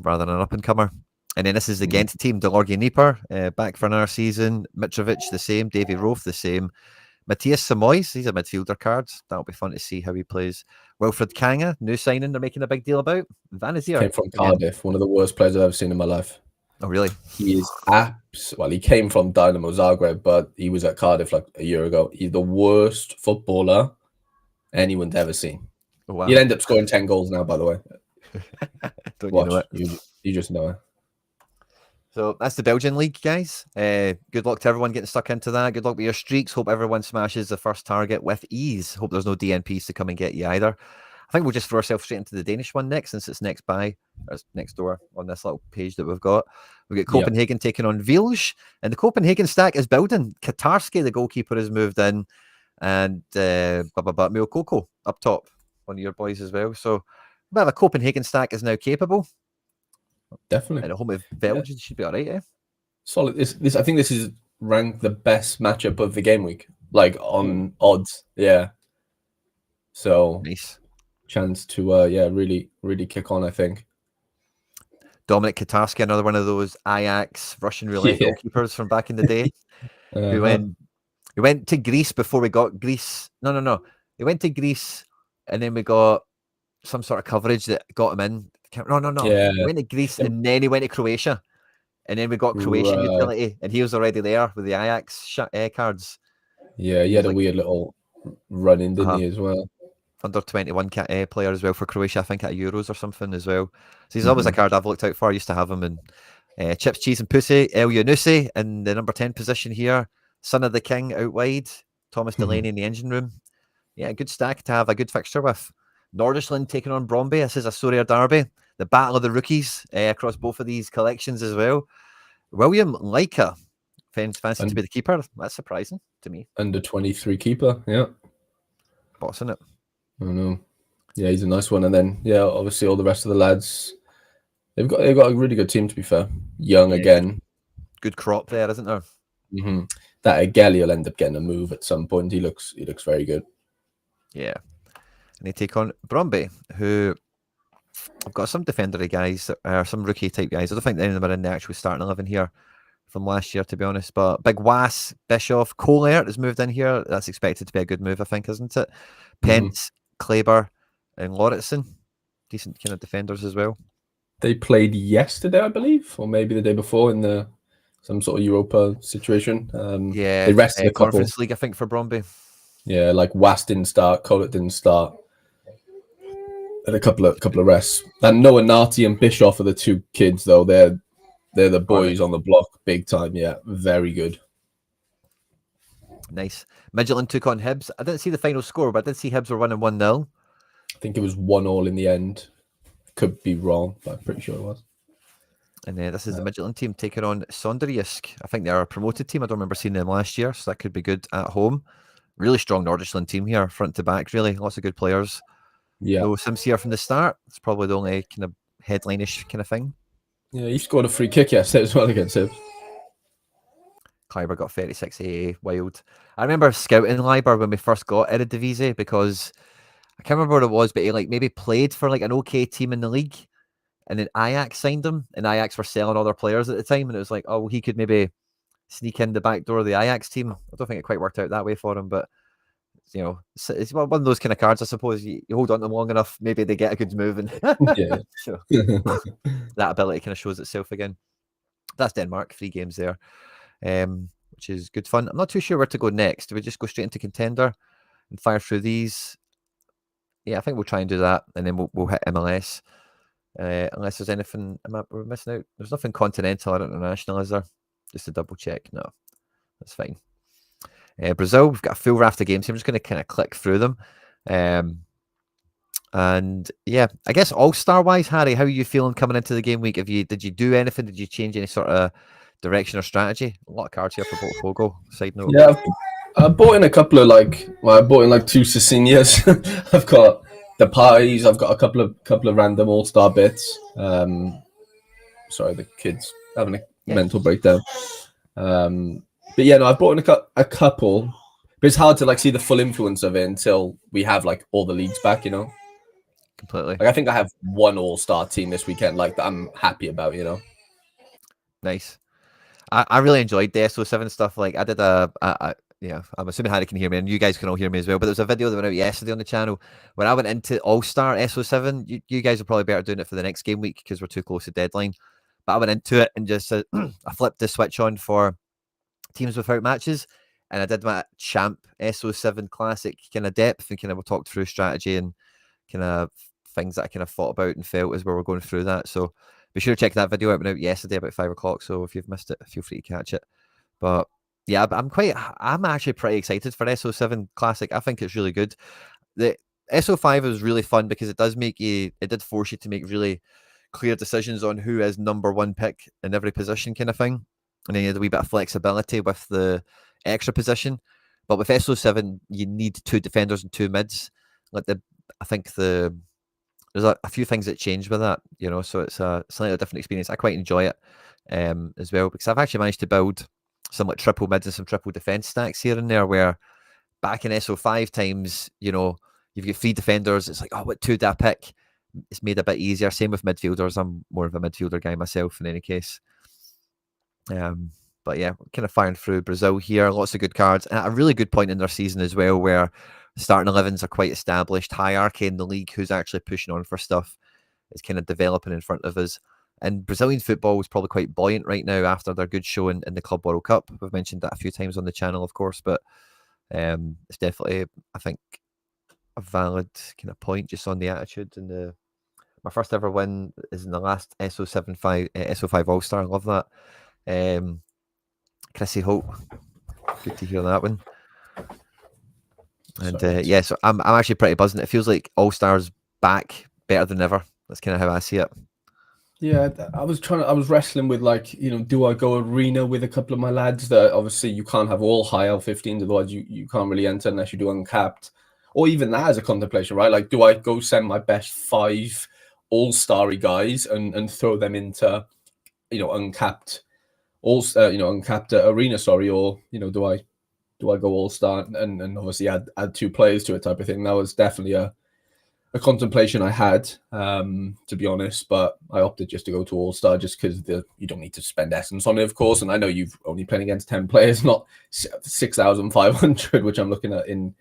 rather than an up and comer. And then this is the Ghent team: Delorgi Nieper back for another season. Mitrovic the same. Davy Roth the same. Matthias Samois, he's a midfielder card. That'll be fun to see how he plays. Wilfred Kanga, new signing they're making a big deal about. Van is here.
Came from Cardiff, one of the worst players I've ever seen in my life.
Oh, really?
He is he came from Dynamo Zagreb, but he was at Cardiff like a year ago. He's the worst footballer anyone's ever seen. Oh, wow. He'll end up scoring 10 goals now, by the way.
Don't you know it?
You just know it.
So that's the Belgian league, guys. Good luck to everyone getting stuck into that. Good luck with your streaks. Hope everyone smashes the first target with ease. Hope there's no DNPs to come and get you either. I think we'll just throw ourselves straight into the Danish one next, since it's next door on this little page that we've got. We've got Copenhagen taking on Village, and the Copenhagen stack is building. Katarski, the goalkeeper, has moved in, and Miokoko up top, one of your boys as well. So the Copenhagen stack is now capable.
Definitely.
And at home with Belgium should be all right,
Solid. This I think this is ranked the best matchup of the game week, like on odds. Yeah. So
nice
chance to really, really kick on, I think.
Dominic Katarski, another one of those Ajax Russian roulette goalkeepers from back in the day. Who went to Greece before we got Greece. No. He went to Greece and then we got some sort of coverage that got him in. No.
Yeah.
He went to Greece and then he went to Croatia. And then we got Croatian utility, and he was already there with the Ajax cards.
Yeah, he had a weird little run in, didn't he, as well?
Under 21 player as well for Croatia, I think at Euros or something as well. So he's always a card I've looked out for. I used to have him in Chips, Cheese and Pussy. El Yunusi in the number 10 position here. Son of the King out wide. Thomas Delaney in the engine room. Yeah, good stack to have a good fixture with. Nordisland taking on Bromby. This is a Sorare derby. The battle of the rookies across both of these collections as well. William Leica fancy to be the keeper. That's surprising to me.
Under 23 keeper, yeah.
Bossing it.
I know. Yeah, he's a nice one. And then, yeah, obviously all the rest of the lads, they've got a really good team, to be fair. Young again.
Good crop there, isn't there?
Mm-hmm. That Agelli will end up getting a move at some point. He looks very good.
Yeah. And they take on Bromby, who I've got some defendery guys, some rookie type guys. I don't think any of them are in the actual starting 11 here from last year, to be honest. But Big Was, Bischoff, Colert has moved in here. That's expected to be a good move, I think, isn't it? Pence, Kleber, and Lauritsen. Decent kind of defenders as well.
They played yesterday, I believe, or maybe the day before in some sort of Europa situation. They rested a couple.
Conference League, I think, for Bromby.
Yeah, like Was didn't start, Colert didn't start. And a couple of rests. And Noah Nati and Bischoff are the two kids, though. They're the boys on the block, big time. Yeah, very good.
Nice. Midtjylland took on Hibs. I didn't see the final score, but I did see Hibs were winning 1-0.
I think it was 1-1 in the end. Could be wrong, but I'm pretty sure it was.
And this is the Midtjylland team taking on Sonderjysk. I think they're a promoted team. I don't remember seeing them last year, so that could be good at home. Really strong Nordisland team here, front to back, really. Lots of good players.
Yeah.
No Sims here from the start. It's probably the only kind of headline-ish kind of thing.
Yeah, he scored a free kick yesterday as well against him.
Kleiber got 36 AA, wild. I remember scouting Leiber when we first got Eredivisie because I can't remember what it was, but he like maybe played for like an okay team in the league, and then Ajax signed him, and Ajax were selling all their players at the time, and it was like, oh, well, he could maybe sneak in the back door of the Ajax team. I don't think it quite worked out that way for him, but you know, it's one of those kind of cards, I suppose. You hold on to them long enough, maybe they get a good move, and so that ability kind of shows itself again. That's Denmark, 3 games there, which is good fun. I'm not too sure where to go next. Do we just go straight into Contender and fire through these? Yeah, I think we'll try and do that, and then we'll hit MLS. Unless there's anything we're missing out. There's nothing continental or international, is there? Just to double check. No, that's fine. Brazil, we've got a full raft of games. So I'm just going to kind of click through them. And yeah, I guess all-star wise, Harry, how are you feeling coming into the game week? Did you do anything? Did you change any sort of direction or strategy? A lot of cards here for Botafogo. Side note.
Yeah, I bought in a couple of I bought in like 2 Cecinias. I've got the pies. I've got a couple of random all-star bits. Sorry, the kids having a mental breakdown. But yeah, no, I've bought in a couple. But it's hard to like see the full influence of it until we have like all the leagues back, you know.
Completely.
Like I think I have 1 all-star team this weekend, like that I'm happy about, you know.
Nice. I really enjoyed the SO7 stuff. Like I did yeah, I'm assuming Harry can hear me, and you guys can all hear me as well. But there was a video that went out yesterday on the channel when I went into All-Star SO7. You guys are probably better doing it for the next game week because we're too close to deadline. But I went into it and just I flipped the switch on for teams without matches, and I did my champ SO7 classic kind of depth, and kind of we talked through strategy and kind of things that I kind of thought about and felt as we were going through that. So be sure to check that video out. It went out yesterday about 5 o'clock. So if you've missed it, feel free to catch it. But yeah, I'm actually pretty excited for SO7 Classic. I think it's really good. The SO5 is really fun because it did force you to make really clear decisions on who is number 1 pick in every position kind of thing. And then you had a wee bit of flexibility with the extra position. But with SO7, you need 2 defenders and 2 mids. I think there's a few things that change with that, you know, so it's a slightly different experience. I quite enjoy it as well, because I've actually managed to build some like triple mids and some triple defense stacks here and there, where back in SO5 times, you know, you've got 3 defenders. It's like, oh, what 2 do I pick? It's made a bit easier. Same with midfielders. I'm more of a midfielder guy myself in any case. But yeah, kind of firing through Brazil here. Lots of good cards. At a really good point in their season as well, where starting 11s are quite established. Hierarchy in the league, who's actually pushing on for stuff, is kind of developing in front of us. And Brazilian football is probably quite buoyant right now after their good showing in the Club World Cup. We've mentioned that a few times on the channel, of course, but it's definitely, I think, a valid kind of point just on the attitude. And my first ever win is in the last SO5 All-Star. I love that. Chrissy Hope, good to hear that one. And
Sorry,
yeah, so I'm actually pretty buzzing. It feels like All Stars back better than ever. That's kind of how I see it.
yeah, I was wrestling with like, do I go arena with a couple of my lads that obviously you can't have all high L15s, otherwise you can't really enter unless you do uncapped, or even that as a contemplation, right? Like, do I go send my best 5 all-starry guys and throw them into, uncapped uncapped arena, sorry, or do I go all-star and obviously add 2 players to it type of thing? That was definitely a contemplation I had, to be honest, but I opted just to go to All-Star just because you don't need to spend essence on it, of course. And I know you've only playing against 10 players, not 6,500, which I'm looking at in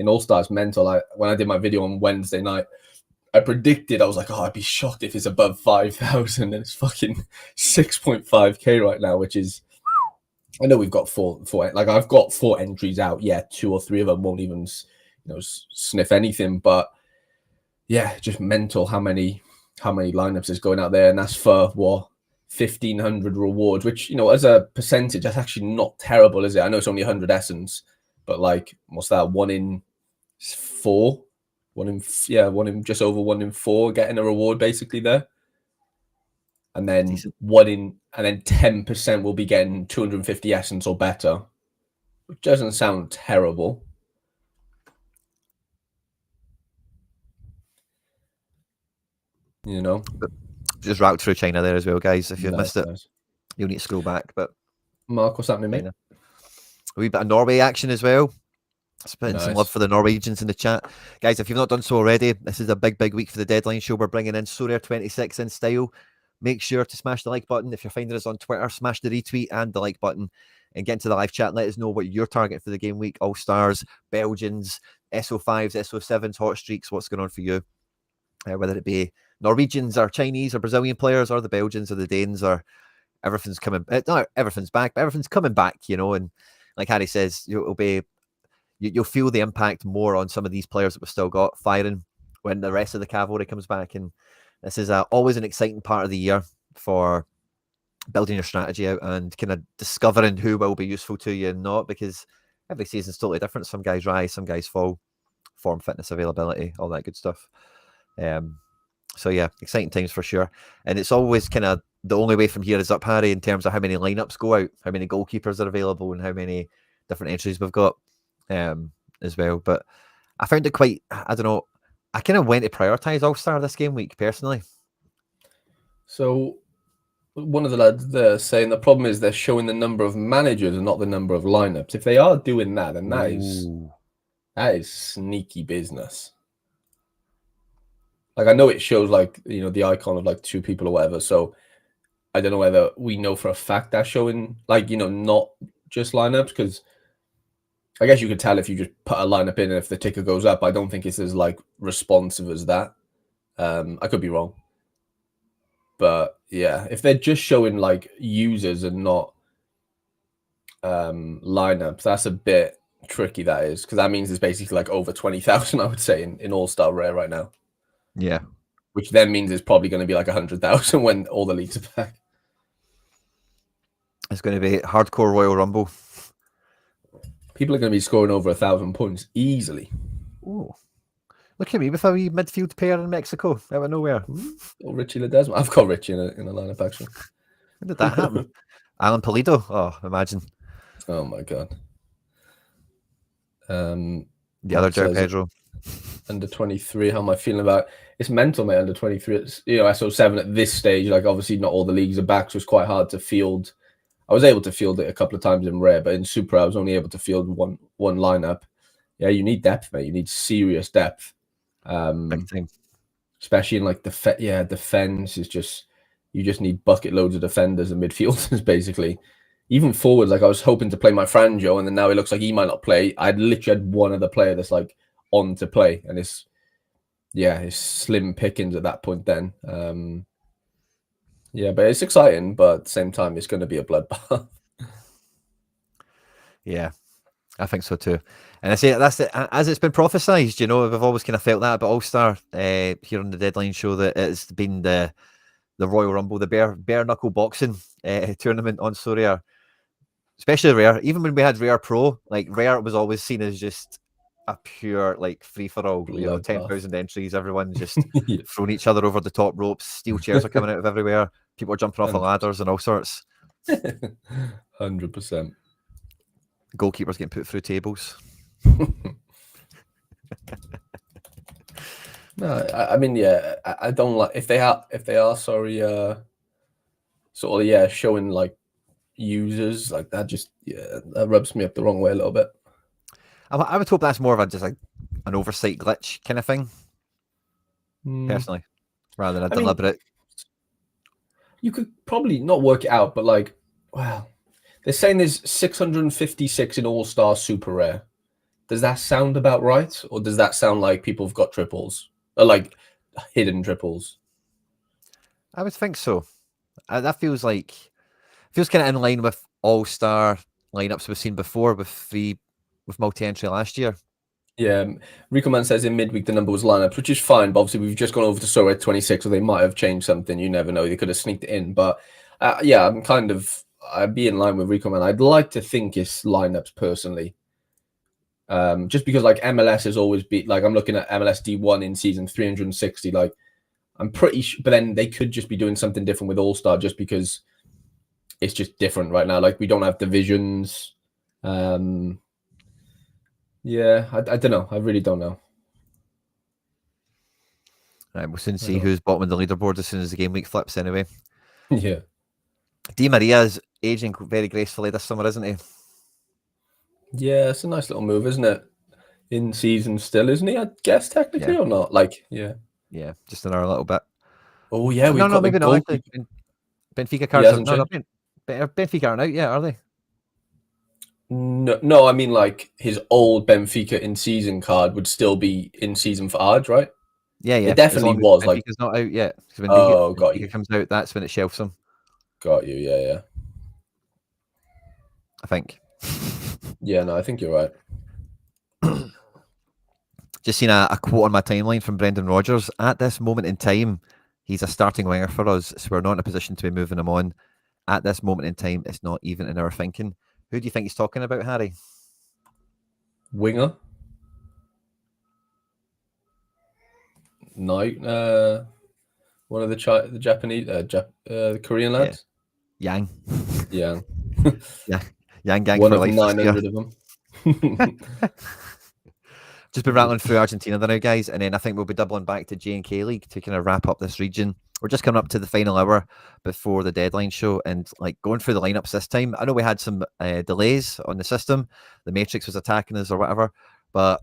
All-Stars mental. When I did my video on Wednesday night, I predicted, I was like, I'd be shocked if it's above 5,000, and it's fucking 6.5k right now, which is, I know we've got four, like I've got 4 entries out. Yeah, 2 or 3 of them won't even, sniff anything, but yeah, just mental how many lineups is going out there, and that's for what 1,500 rewards, which as a percentage, that's actually not terrible, is it? I know it's only 100 essence, but like, what's that? 1 in 4, 1 in just over 1 in 4 getting a reward basically there, and then
Decent.
10% will be getting 250 essence or better, which doesn't sound terrible.
Just route through China there as well, guys. If you've missed it,
nice.
you'll need to scroll back. But
Mark, what's happening, mate?
A wee bit of Norway action as well. Spending some love for the Norwegians in the chat. Guys, if you've not done so already, this is a big week for the deadline show. We're bringing in Sorare 26 in style. Make sure to smash the like button. If you're finding us on Twitter, smash the retweet and the like button. And get into the live chat. Let us know what you're targeting for the game week. All Stars, Belgians, SO5s, SO7s, Hot Streaks. What's going on for you? Whether it be Norwegians or Chinese or Brazilian players or the Belgians or the Danes, or everything's coming. Not everything's back, but everything's coming back, And like Harry says, you'll feel the impact more on some of these players that we've still got firing when the rest of the cavalry comes back. And this is always an exciting part of the year for building your strategy out and kind of discovering who will be useful to you and not, because every season's totally different. Some guys rise, some guys fall, form, fitness, availability, all that good stuff. So yeah, exciting times for sure. And it's always kind of the only way from here is up, Harry, in terms of how many lineups go out, how many goalkeepers are available, and how many different entries we've got as well. But I found it quite, I don't know, I kind of went to prioritize All-Star this game week personally.
So one of the lads there saying the problem is they're showing the number of managers and not the number of lineups. If they are doing that, then that is sneaky business. Like, I know it shows like, the icon of like 2 people or whatever. So I don't know whether we know for a fact that's showing like, not just lineups, because I guess you could tell if you just put a lineup in and if the ticker goes up. I don't think it's as like responsive as that. I could be wrong. But yeah, if they're just showing like users and not lineups, that's a bit tricky, that is, because that means it's basically like over 20,000, I would say, in All-Star Rare right now.
Yeah.
Which then means it's probably going to be like 100,000 when all the leagues are back.
It's going to be hardcore Royal Rumble.
People are going to be scoring over 1,000 points easily.
Ooh. Look at me with a wee midfield pair in Mexico out of nowhere.
Oh, Richie Ledesma. I've got Richie in a lineup, actually.
When did that happen? Alan Pulido? Oh, imagine.
Oh, my God.
The other Joe Pedro.
Under 23, how am I feeling about it? It's mental, mate. Under 23, it's, SO7 at this stage, like obviously not all the leagues are back, so it's quite hard to field. I was able to field it a couple of times in Rare, but in Super I was only able to field one lineup. Yeah, you need depth, mate. You need serious depth.
Big time.
Especially in like defense is just, you just need bucket loads of defenders and midfielders basically. Even forwards, like I was hoping to play my Franjo, and then now it looks like he might not play. I'd literally had one other player that's like on to play, and it's slim pickings at that point then. Yeah, but it's exciting, but at the same time it's going to be a bloodbath.
Yeah, I think so too. And I say that's it, as it's been prophesized, we've always kind of felt that about All-Star here on the deadline show, that it's been the Royal Rumble, the bare knuckle boxing tournament on Sorare, especially Rare. Even when we had Rare Pro, like Rare was always seen as just a pure like free for all. 10,000 entries. Everyone's just
Yeah.
throwing each other over the top ropes. Steel chairs are coming out of everywhere. People are jumping off the ladders and all sorts.
100%.
Goalkeepers getting put through tables.
No, I mean, yeah, I don't like if they are sorry, sort of showing like users like that. Just that rubs me up the wrong way a little bit.
I would hope that's more of a just like an oversight glitch kind of thing, personally, rather than a deliberate.
You could probably not work it out, but like, wow, they're saying there's 656 in All-Star Super Rare. Does that sound about right, or does that sound like people have got triples, or like hidden triples?
I would think so. That feels kind of in line with All-Star lineups we've seen before with multi-entry last year.
Yeah, Rico Man says in midweek the number was lineups, which is fine. But obviously, we've just gone over to Sorare 26, so they might have changed something. You never know; they could have sneaked it in. But yeah, I'd be in line with Rico Man. I'd like to think it's lineups personally, just because like MLS has always been like I'm looking at MLS D1 in season 360. Like I'm pretty sure, but then they could just be doing something different with All Star, just because it's just different right now. Like we don't have divisions. Yeah, I don't know. I really don't know.
Right, we'll soon see who's bottom of the leaderboard as soon as the game week flips anyway.
Yeah.
Di Maria's aging very gracefully this summer, isn't he?
Yeah, it's a nice little move, isn't it? In season still, isn't he? I guess technically or not? Like, yeah.
Yeah, just another little bit.
Oh, yeah.
We've got maybe not. Benfica cards Benfica aren't out yet, are they?
No, I mean like his old Benfica in season card would still be in season for Arge, right?
Yeah.
It definitely was.
Benfica's like not out yet. When
got you.
Benfica comes out, that's when it shelves them.
Got you. Yeah.
I think.
Yeah, no, I think you're right.
Just seen a quote on my timeline from Brendan Rodgers. At this moment in time, he's a starting winger for us, so we're not in a position to be moving him on. At this moment in time, it's not even in our thinking. Who do you think he's talking about, Harry?
Winger? No, one of the Japanese, the Korean lads.
Yang.
Yeah.
Yang gang
one
for
of
life.
900 of them.
Just been rattling through Argentina there now, guys, and then I think we'll be doubling back to J&K League to kind of wrap up this region. We're just coming up to the final hour before the deadline show, and like going through the lineups this time. I know we had some delays on the system. The Matrix was attacking us or whatever, but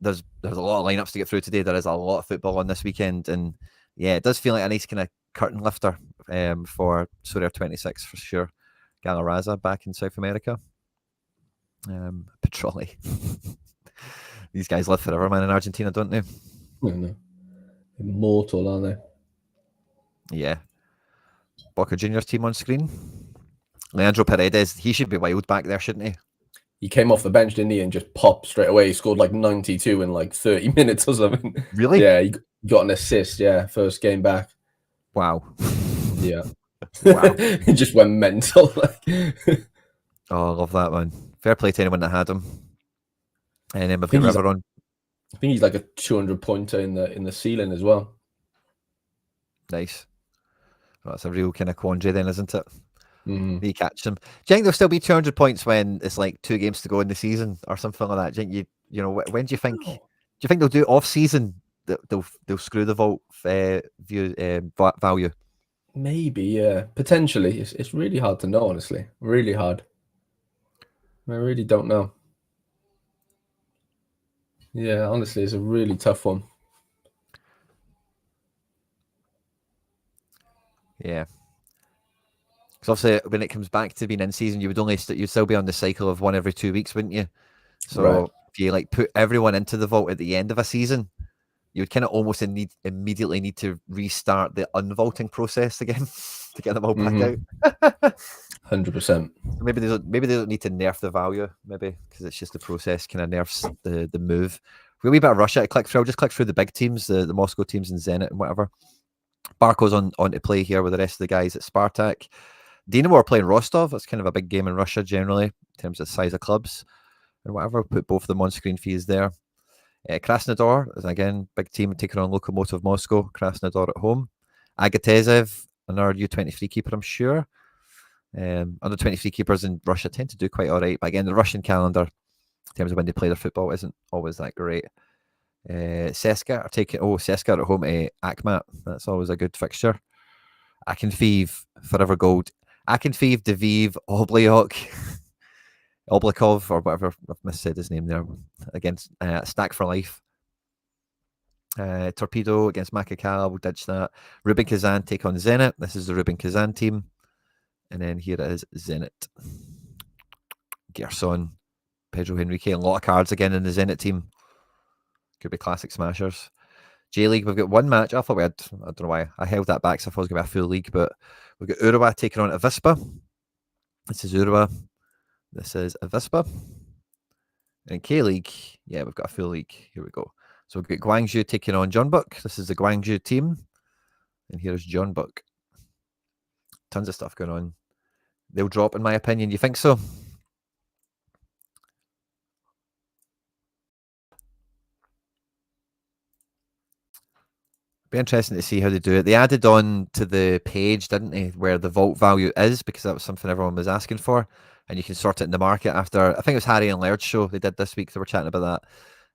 there's a lot of lineups to get through today. There is a lot of football on this weekend, and yeah, it does feel like a nice kind of curtain lifter for Sorare 26 for sure. Galarraza back in South America. Petroli. These guys live forever, man, in Argentina, don't they?
No. Immortal, aren't they?
Yeah. Boca Juniors team on screen. Leandro Paredes, he should be wild back there, shouldn't he?
He came off the bench, didn't he, and just popped straight away. He scored like 92 in like 30 minutes or something.
Really?
Yeah, he got an assist, first game back.
Wow.
Yeah.
Wow.
He just went mental.
Oh, I love that, man. Fair play to anyone that had him. And then we've got River on.
I think he's like a 200-pointer in the ceiling as well.
Nice. Well, that's a real kind of quandary then, isn't it?
Mm.
You catch them. Do you think there'll still be 200 points when it's like 2 games to go in the season or something like that? Do you think when do you think? Do you think they'll do it off season? They'll screw the vault value.
Maybe, yeah, potentially. It's really hard to know, honestly. Really hard. I really don't know. Yeah, honestly, it's a really tough one.
Yeah. Because obviously, when it comes back to being in season, you'd still be on the cycle of 1 every 2 weeks, wouldn't you? So if you like put everyone into the vault at the end of a season, you would kind of almost immediately need to restart the unvaulting process again to get them all back out.
100%.
Maybe they don't need to nerf the value, maybe because it's just the process kind of nerfs the move. We'll be a bit of rush at click through. I'll just click through the big teams, the Moscow teams and Zenit and whatever. Barco's on to play here with the rest of the guys at Spartak. Dinamo are playing Rostov. That's kind of a big game in Russia generally in terms of the size of clubs and whatever. Put both of them on screen for you there. Krasnodar is again big team taking on Lokomotiv Moscow. Krasnodar at home. Agatezev, another U23 keeper, I'm sure. Under 23 keepers in Russia tend to do quite all right, but again, the Russian calendar in terms of when they play their football isn't always that great. Seska are taking Seska at home to Akhmat. That's always a good fixture. Akinfeev, Forever Gold. Akinfeev, Deviv, Oblikov, or whatever, I've missaid his name there, against Stack for Life. Torpedo against Makakal, we'll ditch that. Rubin Kazan take on Zenit. This is the Rubin Kazan team. And then here it is, Zenit. Gerson, Pedro Henrique, a lot of cards again in the Zenit team. Could be classic smashers. J-League, we've got one match. I thought we had, I don't know why I held that back, so I thought it was going to be a full league, but we've got Urawa taking on Avispa. This is Urawa. This is Avispa. And K-League, yeah, we've got a full league. Here we go. So we've got Gwangju taking on Jeonbuk. This is the Gwangju team. And here's Jeonbuk. Tons of stuff going on. They'll drop, in my opinion. You think so? Be interesting to see how they do it. They added on to the page, didn't they, where the vault value is, because that was something everyone was asking for. And you can sort it in the market after, I think it was Harry and Laird's show they did this week. They were chatting about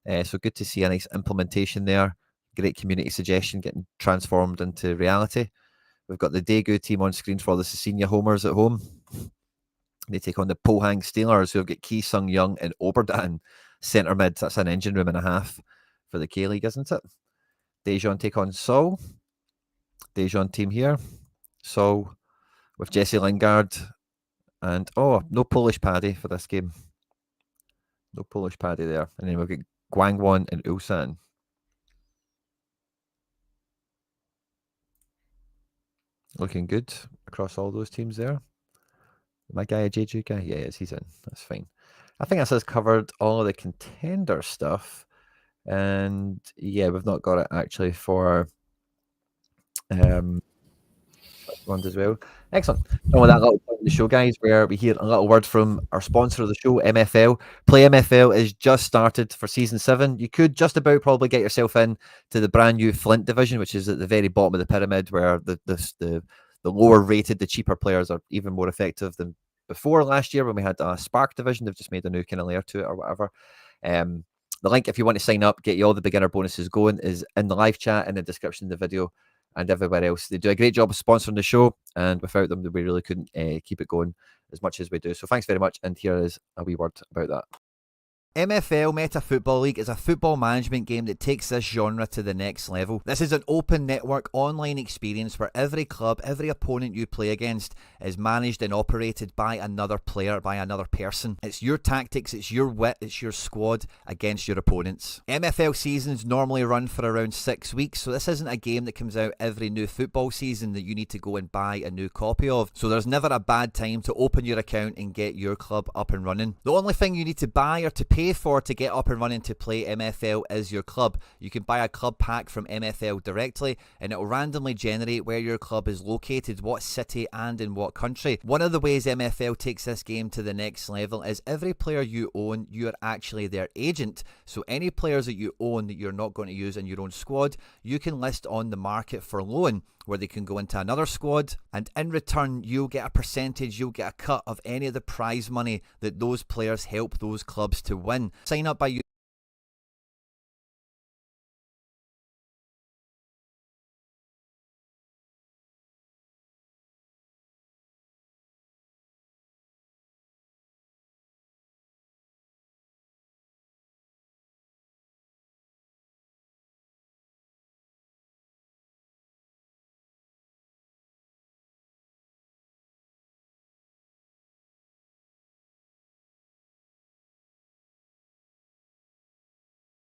that. So good to see a nice implementation there. Great community suggestion getting transformed into reality. We've got the Daegu team on screen for the Cecilia Homers at home. They take on the Pohang Steelers, who have got Ki Sung Young and Oberdan centre mid. That's an engine room and a half for the K-League, isn't it? Daejeon take on Seoul. Daejeon team here. Seoul with Jesse Lingard. And, no Polish Paddy for this game. No Polish Paddy there. And then we've got Gwangwon and Ulsan. Looking good across all those teams there. My guy a Jeju guy? Yeah, he's in. That's fine. I think that has covered all of the contender stuff. And yeah, we've not got it actually for ones as well. Excellent. And with that little point of the show, guys, where we hear a little word from our sponsor of the show, MFL. Play MFL is just started for season 7. You could just about probably get yourself in to the brand new Flint division, which is at the very bottom of the pyramid, where the lower rated, the cheaper players are even more effective than before last year when we had a Spark division. They've just made a new kind of layer to it or whatever. The link, if you want to sign up, get you all the beginner bonuses going, is in the live chat, in the description of the video, and everywhere else. They do a great job of sponsoring the show, and without them, we really couldn't keep it going as much as we do. So thanks very much, and here is a wee word about that. MFL Meta Football League is a football management game that takes this genre to the next level. This is an open network online experience where every club, every opponent you play against is managed and operated by another player, by another person. It's your tactics, it's your wit, it's your squad against your opponents. MFL seasons normally run for around 6 weeks, so this isn't a game that comes out every new football season that you need to go and buy a new copy of. So there's never a bad time to open your account and get your club up and running. The only thing you need to buy or to pay for to get up and running to play MFL is your club. You can buy a club pack from MFL directly, and it will randomly generate where your club is located, what city and in what country. One of the ways MFL takes this game to the next level is every player you own, you're actually their agent. So any players that you own that you're not going to use in your own squad, you can list on the market for loan, where they can go into another squad, and in return you'll get a percentage, you'll get a cut of any of the prize money that those players help those clubs to win. Sign up by